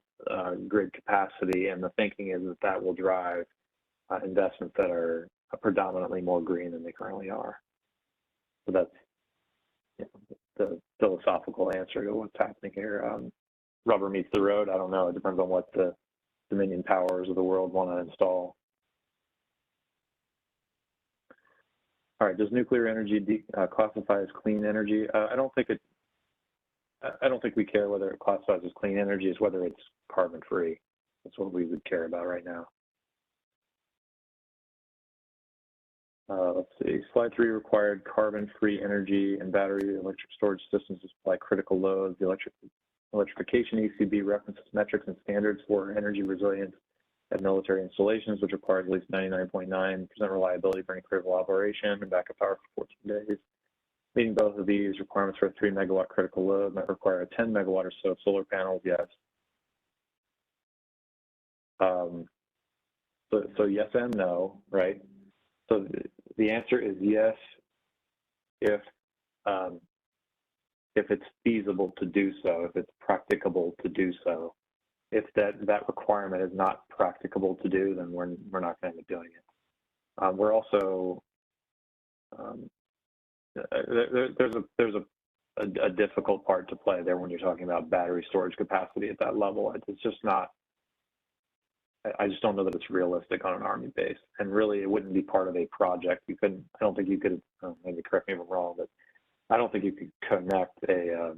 grid capacity. And the thinking is that will drive investments that are predominantly more green than they currently are. So that's the philosophical answer to what's happening here. Rubber meets the road. I don't know. It depends on what the Dominion powers of the world want to install. All right. Does nuclear energy classify as clean energy? I don't think we care whether it classifies as clean energy. It's whether it's carbon free. That's what we would care about right now. Let's see, slide 3 required carbon-free energy and battery electric storage systems to supply critical loads. The electrification ECB references metrics and standards for energy resilience at military installations, which requires at least 99.9% reliability for any critical operation and backup power for 14 days. Meeting both of these requirements for a 3 megawatt critical load might require a 10 megawatt or so of solar panels, yes. So yes and no, right? So the answer is yes if it's feasible to do so, if it's practicable to do so. If that requirement is not practicable to do, then we're not going to be doing it. We're also there's a difficult part to play there when you're talking about battery storage capacity at that level. It's just not. I just don't know that it's realistic on an Army base, and really it wouldn't be part of a project. You couldn't. I don't think you could. Maybe correct me if I'm wrong, but I don't think you could connect a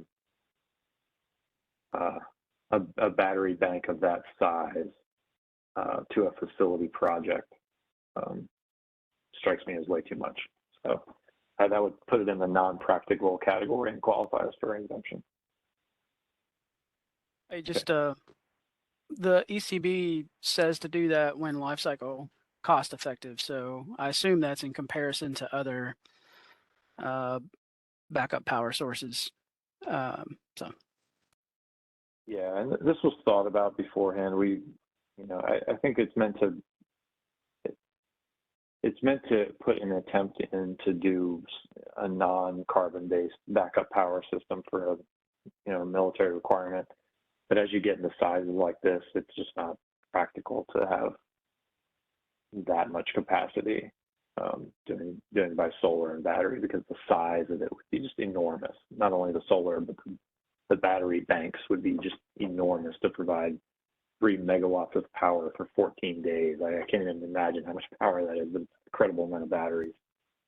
battery bank of that size to a facility project. Strikes me as way too much. So that would put it in the non-practical category and qualify as for exemption. Hey, just the ECB says to do that when life cycle cost effective. So I assume that's in comparison to other backup power sources. So. Yeah, and this was thought about beforehand. I think it's meant to put an attempt in to do a non-carbon based backup power system for a military requirement. But as you get into sizes like this, it's just not practical to have that much capacity doing by solar and battery, because the size of it would be just enormous. Not only the solar, but the battery banks would be just enormous to provide 3 megawatts of power for 14 days. I can't even imagine how much power that is, but it's an incredible amount of batteries.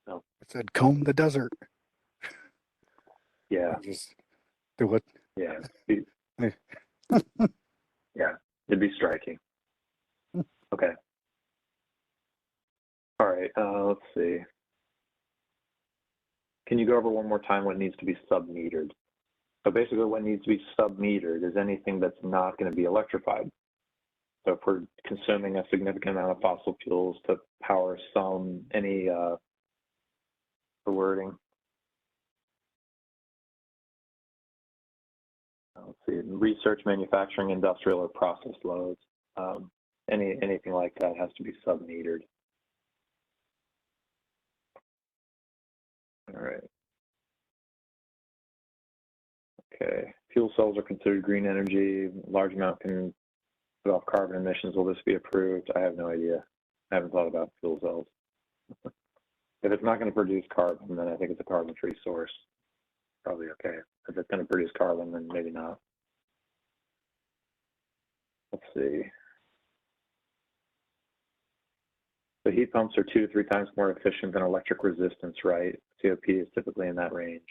So, It said comb the desert. Yeah. Just do it. Yeah. Yeah, it'd be striking. Okay. All right, let's see. Can you go over one more time what needs to be sub-metered? So basically what needs to be sub-metered is anything that's not going to be electrified. So if we're consuming a significant amount of fossil fuels to power the wording. Let's see, research, manufacturing, industrial, or process loads. Anything like that has to be sub-metered. Okay, fuel cells are considered green energy. Large amount can put off carbon emissions. Will this be approved? I have no idea. I haven't thought about fuel cells. If it's not going to produce carbon, then I think it's a carbon-free source. Probably okay. If it's going to produce carbon, then maybe not. Let's see. The heat pumps are 2 to 3 times more efficient than electric resistance, right? COP is typically in that range.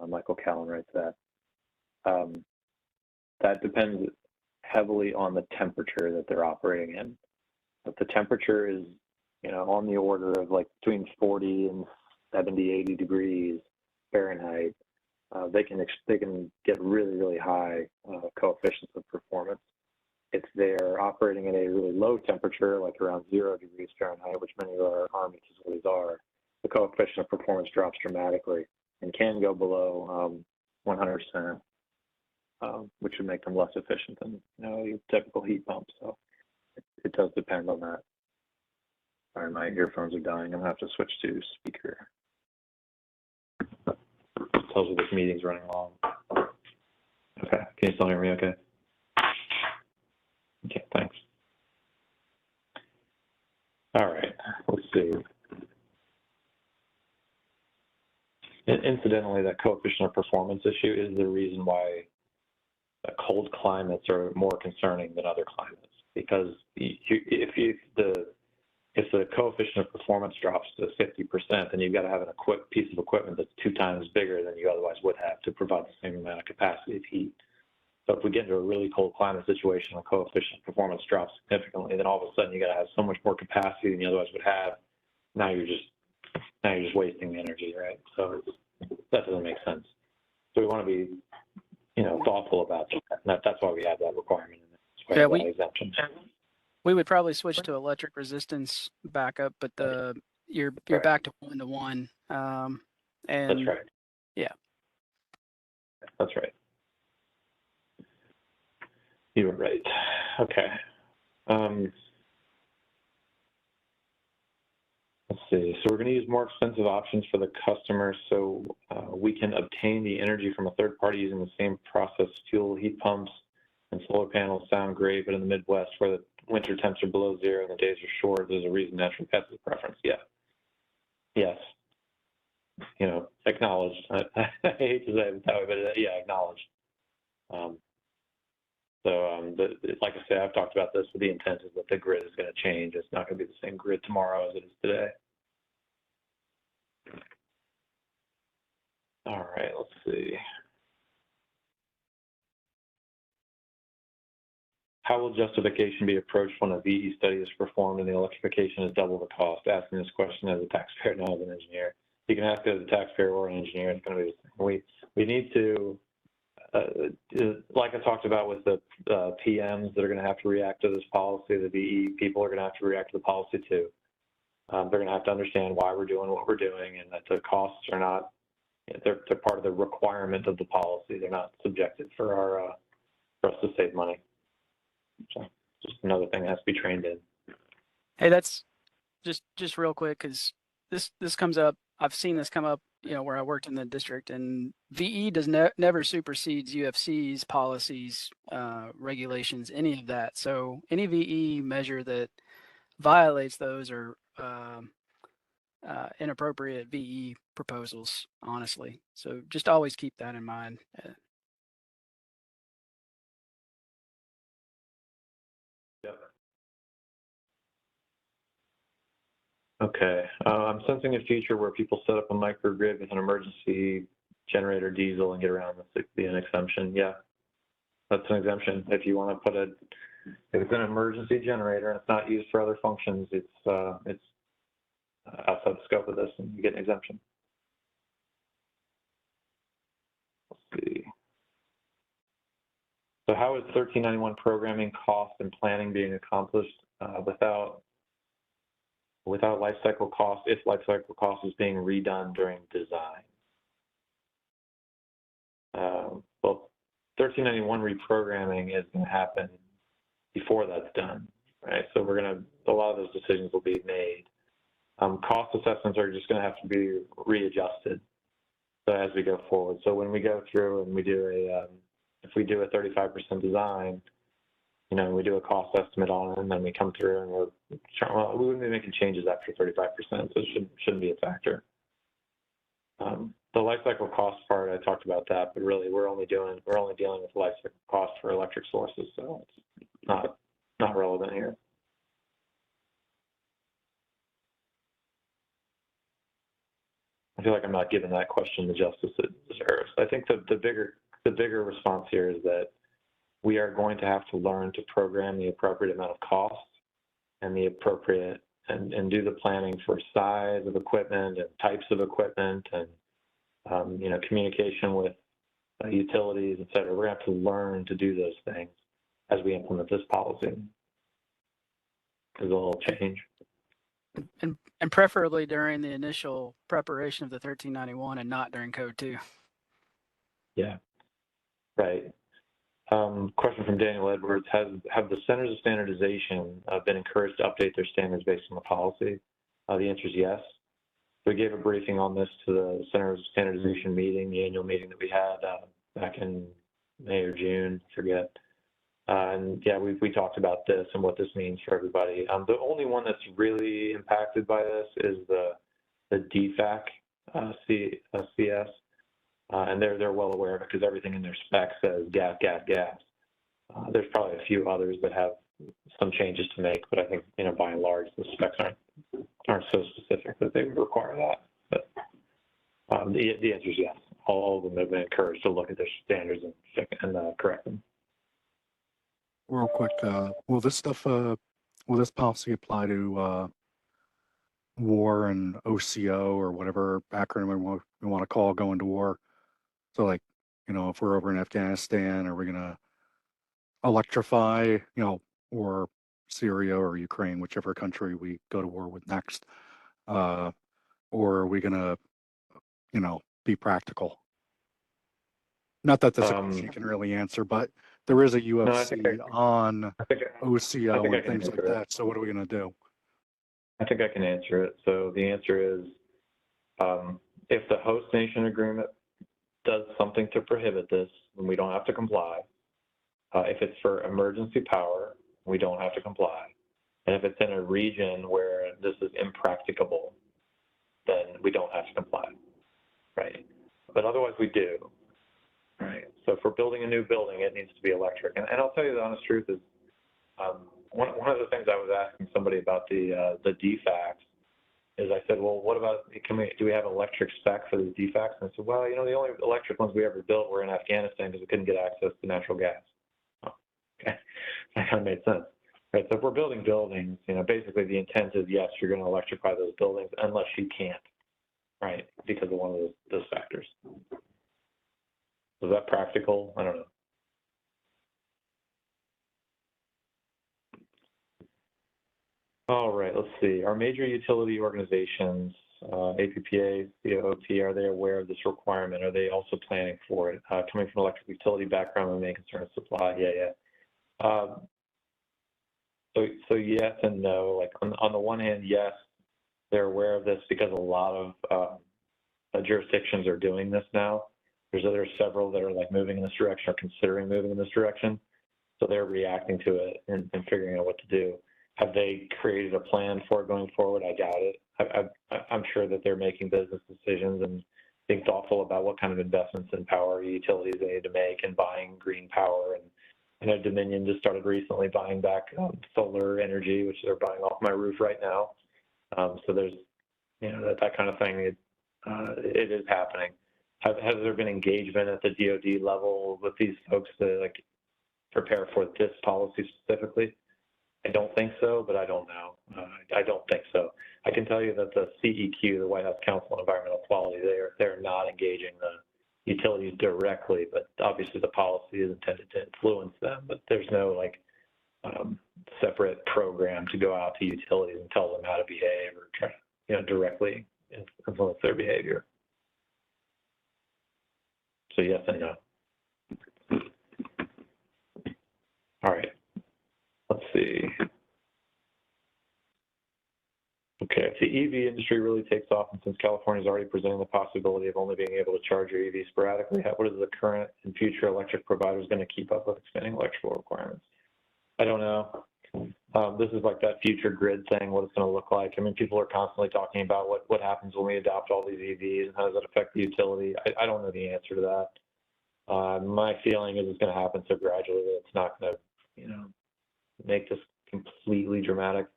Michael Callan writes that. That depends heavily on the temperature that they're operating in. If the temperature is, you know, on the order of like between 40 and 70, 80 degrees Fahrenheit, they can get really, really high coefficients of performance. If they're operating at a really low temperature, like around 0 degrees Fahrenheit, which many of our Army facilities are, the coefficient of performance drops dramatically and can go below 100%, which would make them less efficient than, you know, your typical heat pump. So it does depend on that. Sorry, my earphones are dying. I'm gonna have to switch to speaker. Tells me this meeting's running long. Okay, can you still hear me okay? Okay, thanks. All right, let's see. Incidentally, that coefficient of performance issue is the reason why cold climates are more concerning than other climates, because if the coefficient of performance drops to 50%, then you've got to have a piece of equipment that's 2 times bigger than you otherwise would have to provide the same amount of capacity of heat. So if we get into a really cold climate situation, the coefficient of performance drops significantly, then all of a sudden you got to have so much more capacity than you otherwise would have. Now you're just wasting the energy, right? So that doesn't make sense. So we want to be, you know, thoughtful about that. That's why we have that requirement. Yeah, we would probably switch to electric resistance backup, but you're right. back to 1-to-1. And that's right. Yeah, that's right. You were right. Okay. Let's see. So we're going to use more expensive options for the customer, so we can obtain the energy from a third party using the same process. Fuel, heat pumps, and solar panels sound great, but in the Midwest, where the winter temps are below 0 and the days are short, there's a reason natural gas is a preference. Yeah. Yes. You know, acknowledged. I hate to say it that way, but yeah, acknowledged. Like I say, I've talked about this, but the intent is that the grid is going to change. It's not going to be the same grid tomorrow as it is today. All right, let's see. How will justification be approached when a VE study is performed and the electrification is double the cost? Asking this question as a taxpayer, not as an engineer. You can ask it as a taxpayer or an engineer. It's going to be the same. We need to, like I talked about with the PMs that are going to have to react to this policy, the VE people are going to have to react to the policy too. They're going to have to understand why we're doing what we're doing, and that the costs are not, they're part of the requirement of the policy. They're not subjective for us to save money. So just another thing that has to be trained in. Hey, that's just real quick, because this comes up. I've seen this come up, you know, where I worked in the district, and VE does never supersedes UFCs, policies, regulations, any of that. So any VE measure that violates those are inappropriate VE proposals, honestly. So just always keep that in mind. Yep. Okay, I'm sensing a future where people set up a microgrid with an emergency generator diesel and get around an exemption. Yeah, that's an exemption. If you want to if it's an emergency generator and it's not used for other functions, it's outside the scope of this, and you get an exemption. Let's see. So how is 1391 programming, cost, and planning being accomplished without life cycle cost, if life cycle cost is being redone during design? Well, 1391 reprogramming is going to happen before that's done, right? So a lot of those decisions will be made. Cost assessments are just going to have to be readjusted. So as we go forward. So when we go through and we do if we do a 35% design, you know, we do a cost estimate on it, and then we come through and we're trying, well, we wouldn't be making changes after 35%, so it shouldn't be a factor. The life cycle cost part, I talked about that, but really we're only dealing with life cycle cost for electric sources, so it's not relevant here. I feel like I'm not giving that question the justice it deserves. I think the bigger response here is that we are going to have to learn to program the appropriate amount of cost and the appropriate and do the planning for size of equipment and types of equipment and you know, communication with utilities, et cetera. We're going to have to learn to do those things as we implement this policy, because it'll change. And preferably during the initial preparation of the 1391 and not during Code 2. Yeah, right. Question from Daniel Edwards: Have the Centers of Standardization been encouraged to update their standards based on the policy? The answer is yes. We gave a briefing on this to the Centers of Standardization meeting, the annual meeting that we had back in May or June, I forget. And yeah, we talked about this and what this means for everybody. The only one that's really impacted by this is the DFAC CS, and they're well aware of it because everything in their spec says gas. There's probably a few others that have some changes to make, but I think, you know, by and large, the specs aren't so specific that they would require that. But the answer is yes. All of them have been encouraged to look at their standards and correct them. Real quick, will this policy apply to war and OCO or whatever acronym we want to call going to war? So, like, you know, if we're over in Afghanistan, are we going to electrify, you know, or Syria or Ukraine, whichever country we go to war with next, or are we going to, you know, be practical? Not that that's a question you can really answer, but there is a UFC on OCO and things like that. So what are we going to do? I think I can answer it. So the answer is, if the host nation agreement does something to prohibit this, then we don't have to comply. If it's for emergency power, we don't have to comply. And if it's in a region where this is impracticable, then we don't have to comply, right? But otherwise we do, right? So if we're building a new building, it needs to be electric. And I'll tell you the honest truth is, one of the things I was asking somebody about the DFACs is I said, well, what about, do we have electric spec for these DFACs? And I said, well, you know, the only electric ones we ever built were in Afghanistan because we couldn't get access to natural gas. Oh, okay, that kind of made sense. Right, so if we're building buildings, you know, basically the intent is, yes, you're going to electrify those buildings unless you can't, right, because of one of those factors. Is that practical? I don't know. All right, let's see. Our major utility organizations, APPA, COP, are they aware of this requirement? Are they also planning for it? Coming from electric utility background, my main concern is supply. Yeah. So yes and no. Like on the one hand, yes, they're aware of this because a lot of jurisdictions are doing this now. There's several that are like moving in this direction or considering moving in this direction. So they're reacting to it and figuring out what to do. Have they created a plan for it going forward? I doubt it. I'm sure that they're making business decisions and being thoughtful about what kind of investments in power utilities they need to make and buying green power. And I know Dominion just started recently buying back solar energy, which they're buying off my roof right now. So there's, you know, that kind of thing. It is happening. Has there been engagement at the DOD level with these folks to like prepare for this policy specifically? I don't think so, but I don't know. I don't think so. I can tell you that the CEQ, the White House Council on Environmental Quality, they're not engaging the utilities directly, but obviously the policy is intended to influence them. But there's no like separate program to go out to utilities and tell them how to behave or try, you know, directly influence their behavior. So yes and no. All right. Let's see. Okay, if the EV industry really takes off, and since California is already presenting the possibility of only being able to charge your EV sporadically, what is the current and future electric providers going to keep up with expanding electrical requirements? I don't know. This is like that future grid thing, what it's going to look like. I mean, people are constantly talking about what happens when we adopt all these EVs and how does that affect the utility. I don't know the answer to that. My feeling is it's going to happen so gradually that it's not going to, you know, make this completely dramatic.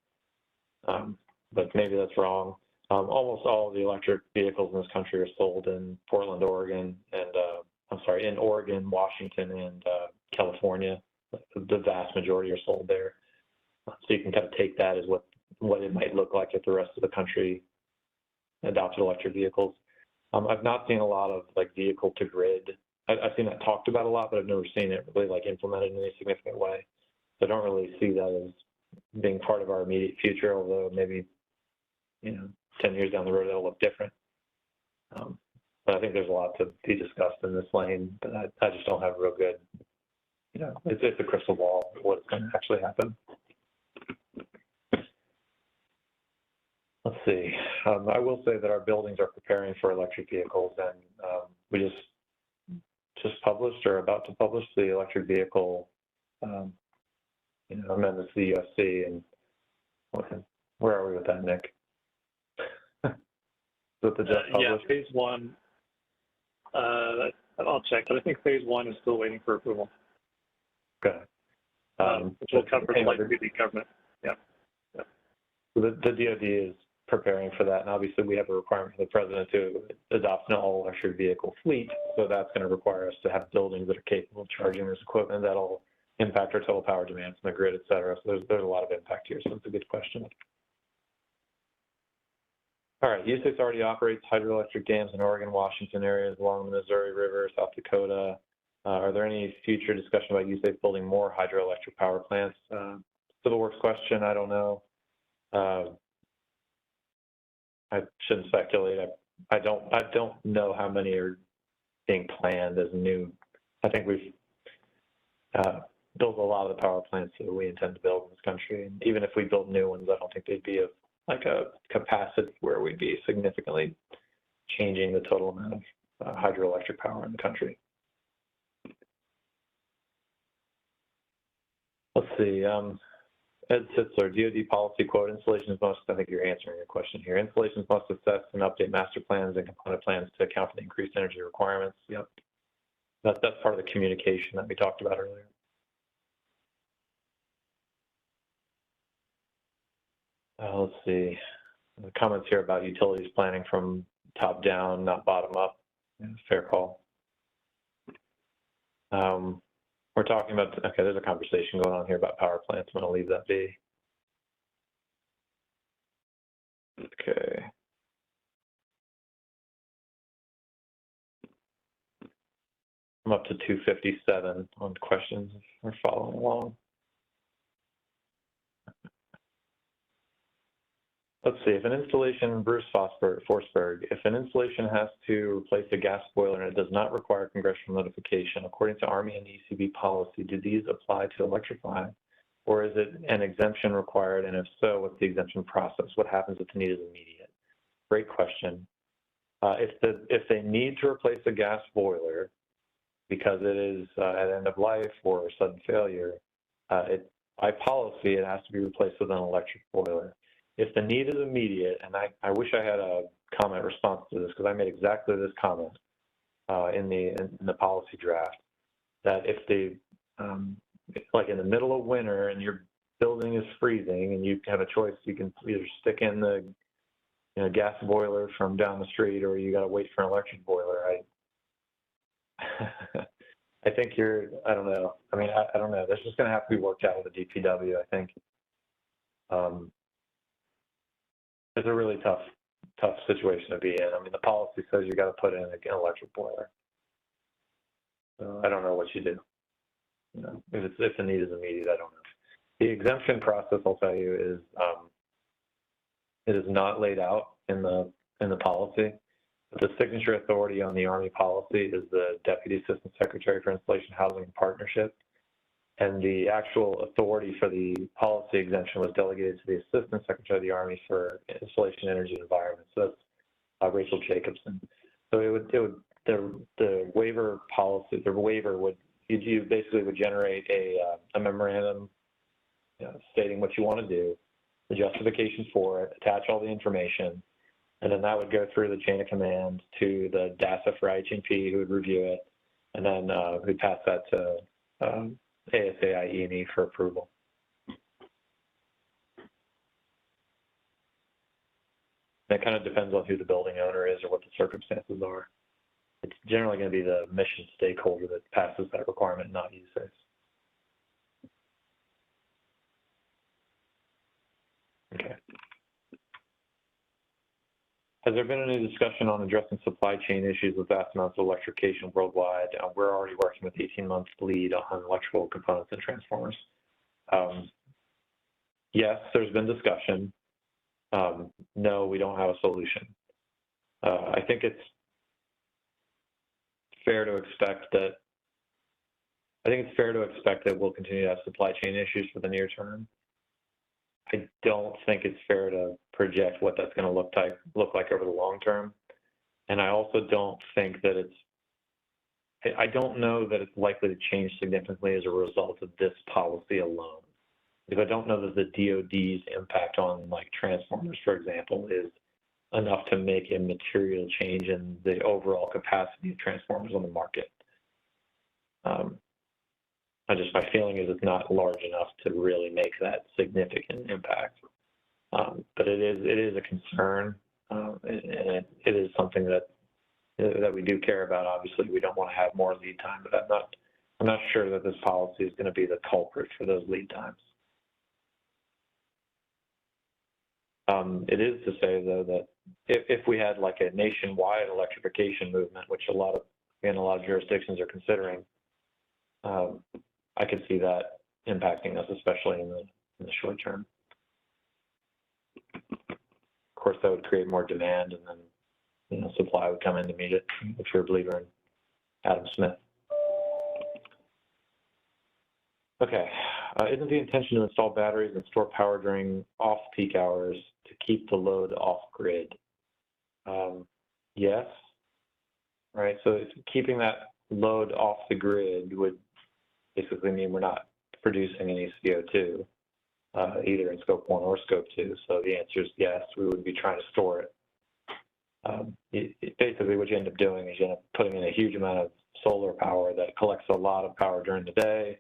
But maybe that's wrong. Almost all of the electric vehicles in this country are sold in Portland, Oregon, and in Oregon, Washington, and California. The vast majority are sold there. So you can kind of take that as what it might look like if the rest of the country adopted electric vehicles. I've not seen a lot of like vehicle to grid. I've seen that talked about a lot, but I've never seen it really like implemented in any significant way. So I don't really see that as being part of our immediate future, although maybe, you know, 10 years down the road, it'll look different. But I think there's a lot to be discussed in this lane, but I just don't have a real good, you know, it's a crystal ball of what's going to actually happen. Let's see. I will say that our buildings are preparing for electric vehicles, and we just published or about to publish the electric vehicle, you know, amendments to the UFC, and where are we with that, Nick? With the yeah, phase one. I'll check, but I think phase one is still waiting for approval. Okay. Which will cover the light duty government. Yeah. Yeah. The DOD is preparing for that, and obviously we have a requirement for the president to adopt an all-electric vehicle fleet, so that's going to require us to have buildings that are capable of charging this equipment. That'll impact our total power demands from the grid, et cetera. So there's a lot of impact here, so it's a good question. All right, USACE already operates hydroelectric dams in Oregon, Washington areas along the Missouri River, South Dakota. Are there any future discussion about USACE building more hydroelectric power plants? Civil Works question, I don't know. I shouldn't speculate. I don't know how many are being planned as new. I think we've built a lot of the power plants that we intend to build in this country. And even if we build new ones, I don't think they'd be of like a capacity where we'd be significantly changing the total amount of hydroelectric power in the country. Let's see. Ed Sitzler, DOD policy quote, installations must, I think you're answering your question here. Installations must assess and update master plans and component plans to account for the increased energy requirements. Yep. That's part of the communication that we talked about earlier. Let's see. The comments here about utilities planning from top down, not bottom up. Yeah, fair call. We're talking about, okay, there's a conversation going on here about power plants. I'm going to leave that be. Okay. I'm up to 257 on questions if we're following along. Let's see, if an installation, Bruce Forsberg, if an installation has to replace a gas boiler and it does not require congressional notification, according to Army and ECB policy, do these apply to electrify? Or is it an exemption required? And if so, what's the exemption process? What happens if the need is immediate? Great question. If they need to replace a gas boiler because it is at end of life or sudden failure, by policy, it has to be replaced with an electric boiler. If the need is immediate, and I wish I had a comment response to this because I made exactly this comment in the policy draft, that if the like in the middle of winter and your building is freezing and you have a choice, you can either stick in the gas boiler from down the street or you got to wait for an electric boiler. I think I don't know. I mean, I don't know. That's just going to have to be worked out with the DPW, I think. It's a really tough situation to be in. I mean, the policy says you got to put in an electric boiler. So I don't know what you do. If the need is immediate, I don't know. The exemption process, I'll tell you, is it is not laid out in the policy. But the signature authority on the Army policy is the Deputy Assistant Secretary for Installation, Housing, and Partnership. And the actual authority for the policy exemption was delegated to the Assistant Secretary of the Army for Installation, Energy, and Environment. So that's Rachel Jacobson. So the waiver policy, the waiver would, you basically would generate a memorandum stating what you want to do, the justification for it, attach all the information, and then that would go through the chain of command to the DASA for IHNP, who would review it, and then we'd pass that to ASA IE&E for approval. That kind of depends on who the building owner is or what the circumstances are. It's generally going to be the mission stakeholder that passes that requirement, not UFCs. Okay. Has there been any discussion on addressing supply chain issues with vast amounts of electrification worldwide? We're already working with 18 months lead on electrical components and transformers. Yes, there's been discussion. No, we don't have a solution. I think it's fair to expect that. I think it's fair to expect that we'll continue to have supply chain issues for the near term. I don't think it's fair to project what that's going to look like over the long term. And I also don't think that I don't know that it's likely to change significantly as a result of this policy alone. Because I don't know that the DOD's impact on like transformers, for example, is enough to make a material change in the overall capacity of transformers on the market. My feeling is it's not large enough to really make that significant impact. But it is a concern, and it is something that we do care about. Obviously, we don't want to have more lead time, but I'm not sure that this policy is going to be the culprit for those lead times. It is to say, though, that if we had like a nationwide electrification movement, which a lot of jurisdictions are considering, I could see that impacting us, especially in the short term. Of course, that would create more demand, and then supply would come in to meet it. If you're a believer in Adam Smith. Okay, isn't the intention to install batteries and store power during off-peak hours to keep the load off-grid? Yes, right. So keeping that load off the grid would basically mean we're not producing any CO2, either in scope 1 or scope 2. So the answer is yes, we would be trying to store it. Basically what you end up doing is you end up putting in a huge amount of solar power that collects a lot of power during the day,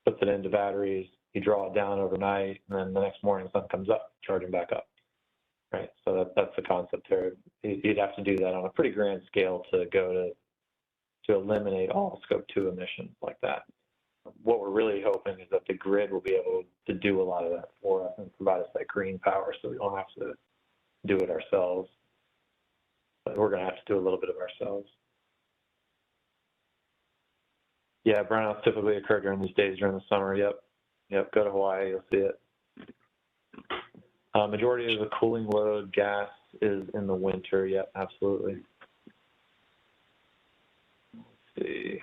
puts it into batteries, you draw it down overnight, and then the next morning the sun comes up, charging back up. Right, so that's the concept there. You'd have to do that on a pretty grand scale to go to eliminate all scope 2 emissions like that. What we're really hoping is that the grid will be able to do a lot of that for us and provide us that green power, so we don't have to do it ourselves. But we're going to have to do a little bit of ourselves. Yeah, brownouts typically occur during these days during the summer. Yep. Go to Hawaii, you'll see it. Majority of the cooling load gas is in the winter. Yep, absolutely. Let's see.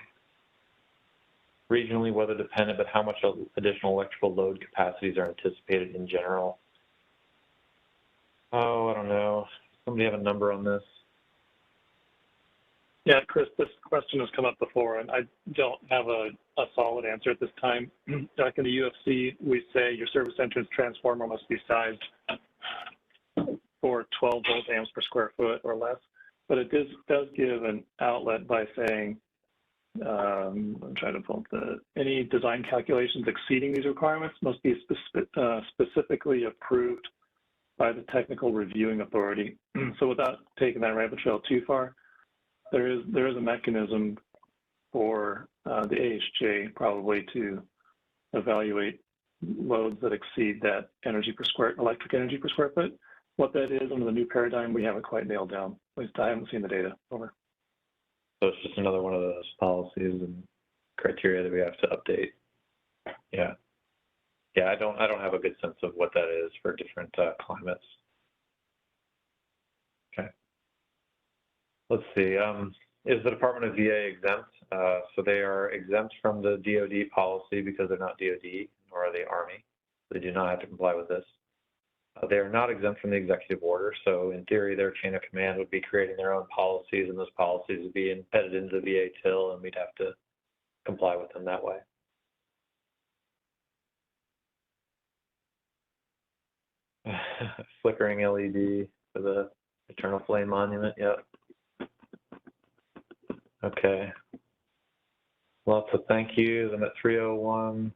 Regionally weather dependent, but how much additional electrical load capacities are anticipated in general? Oh, I don't know. Somebody have a number on this? Yeah, Chris, this question has come up before, and I don't have a solid answer at this time. Back in the UFC, we say your service entrance transformer must be sized for 12 volt amps per square foot or less, but it does give an outlet by saying, I'm trying to pull up any design calculations exceeding these requirements must be specifically approved by the technical reviewing authority. So without taking that rabbit trail too far, there is a mechanism for the AHJ probably to evaluate loads that exceed that electric energy per square foot. What that is under the new paradigm, we haven't quite nailed down. At least I haven't seen the data. Over. So it's just another one of those policies and criteria that we have to update. Yeah. I don't have a good sense of what that is for different climates. Okay. Let's see. is the Department of VA exempt? So they are exempt from the DOD policy because they're not DOD, nor are they Army. They do not have to comply with this. They are not exempt from the executive order. So in theory, their chain of command would be creating their own policies, and those policies would be embedded into the VA TIL, and we'd have to comply with them that way. Flickering LED for the Eternal Flame Monument, yep. Okay. Lots of thank yous. I'm at 3:01.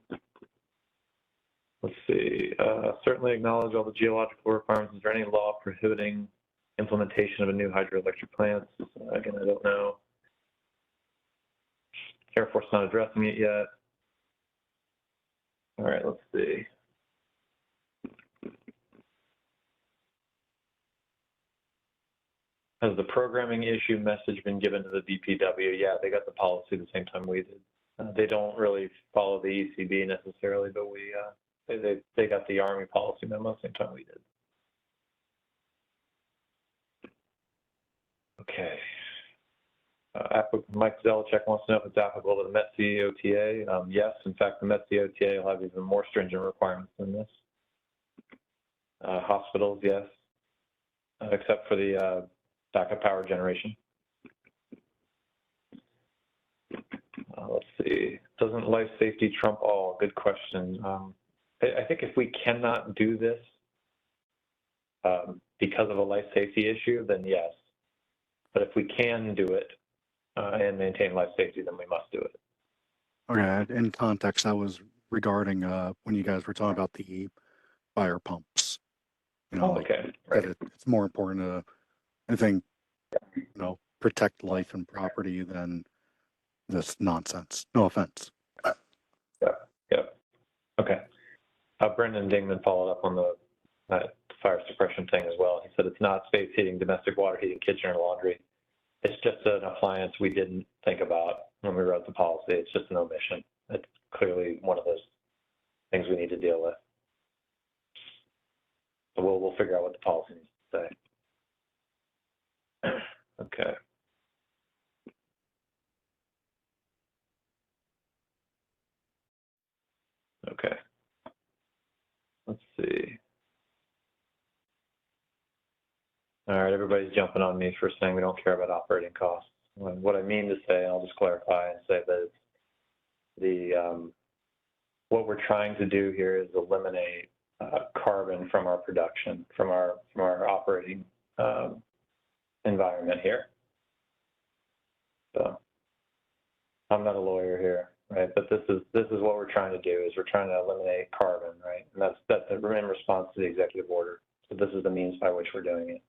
Let's see. Certainly acknowledge all the geological requirements. Is there any law prohibiting implementation of a new hydroelectric plant? Again, I don't know. Air Force not addressing it yet. All right, let's see. Has the programming issue message been given to the DPW? Yeah, they got the policy the same time we did. They don't really follow the ECB necessarily, but we they got the Army policy memo the same time we did. Okay. Mike Zelichek wants to know if it's applicable to the Met COTA. Yes, in fact, the Met COTA will have even more stringent requirements than this. Hospitals, yes, except for the backup power generation. Let's see. Doesn't life safety trump all? Good question. I think if we cannot do this because of a life safety issue, then yes. But if we can do it and maintain life safety, then we must do it. Okay, in context, that was regarding when you guys were talking about the fire pumps. You know, okay, right. It's more important to, I think, you know, protect life and property than this nonsense. No offense. Yeah. Okay. Brendan Dingman followed up on the fire suppression thing as well. He said it's not space heating, domestic water heating, kitchen, or laundry. It's just an appliance we didn't think about when we wrote the policy. It's just an omission. It's clearly one of those things we need to deal with. So we'll figure out what the policy needs to say. Okay. Okay. Let's see. All right, everybody's jumping on me for saying we don't care about operating costs. What I mean to say, I'll just clarify and say that what we're trying to do here is eliminate carbon from our production, from our operating environment here. So I'm not a lawyer here, right? But this is what we're trying to do, is we're trying to eliminate carbon, right? And that's in response to the executive order. So this is the means by which we're doing it.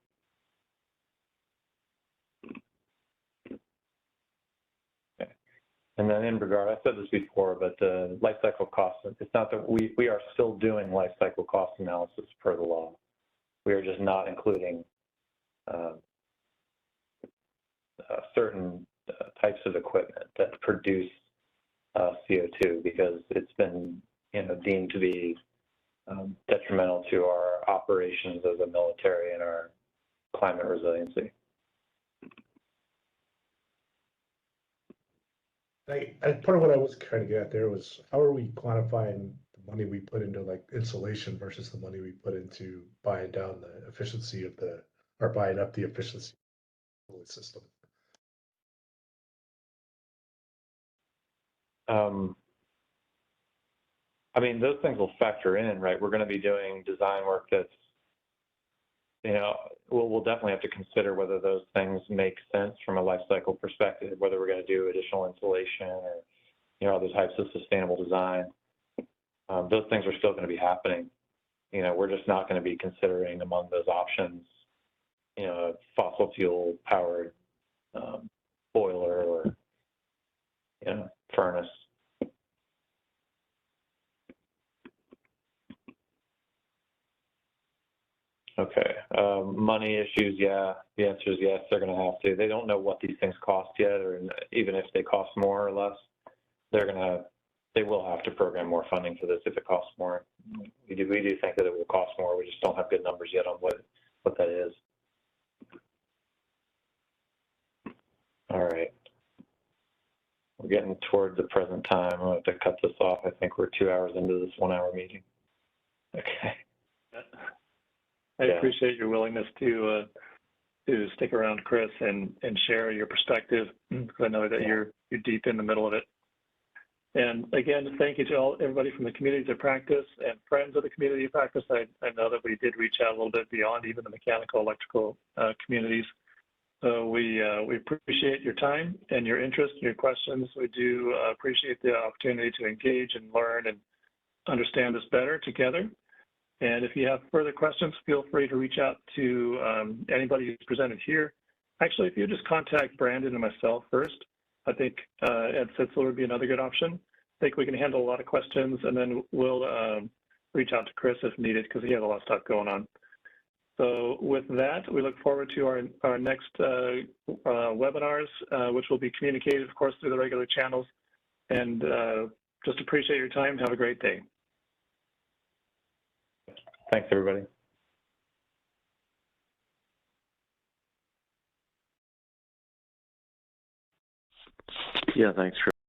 Okay. And then in regard, I said this before, but the life cycle costs, it's not that we are still doing life cycle cost analysis per the law. We are just not including certain types of equipment that produce CO2 because it's been, deemed to be detrimental to our operations as a military and our climate resiliency. Part of what I was trying to get at there was, how are we quantifying the money we put into like insulation versus the money we put into buying down the efficiency of or buying up the efficiency of the system? I mean, those things will factor in, right? We're going to be doing design work that's, we'll definitely have to consider whether those things make sense from a life cycle perspective, whether we're going to do additional insulation or, other types of sustainable design. Those things are still going to be happening. We're just not going to be considering among those options, fossil fuel powered boiler or, furnace. Okay, money issues, yeah. The answer is yes, they're going to have to. They don't know what these things cost yet, or even if they cost more or less, they will have to program more funding for this if it costs more. We do think that it will cost more. We just don't have good numbers yet on what that is. All right. We're getting toward the present time. I'm going to have to cut this off. I think we're 2 hours into this 1 hour meeting. Okay. I appreciate your willingness to stick around, Chris, and share your perspective, because I know that you're deep in the middle of it. And again, thank you to everybody from the communities of practice and friends of the community of practice. I know that we did reach out a little bit beyond even the mechanical, electrical communities. So we appreciate your time and your interest and your questions. We do appreciate the opportunity to engage and learn and understand this better together. And if you have further questions, feel free to reach out to anybody who's presented here. Actually, if you just contact Brandon and myself first, I think Ed Sitzler would be another good option. I think we can handle a lot of questions, and then we'll reach out to Chris if needed, because he has a lot of stuff going on. So with that, we look forward to our next webinars, which will be communicated, of course, through the regular channels. And just appreciate your time. Have a great day. Thanks, everybody. Yeah, thanks, Chris.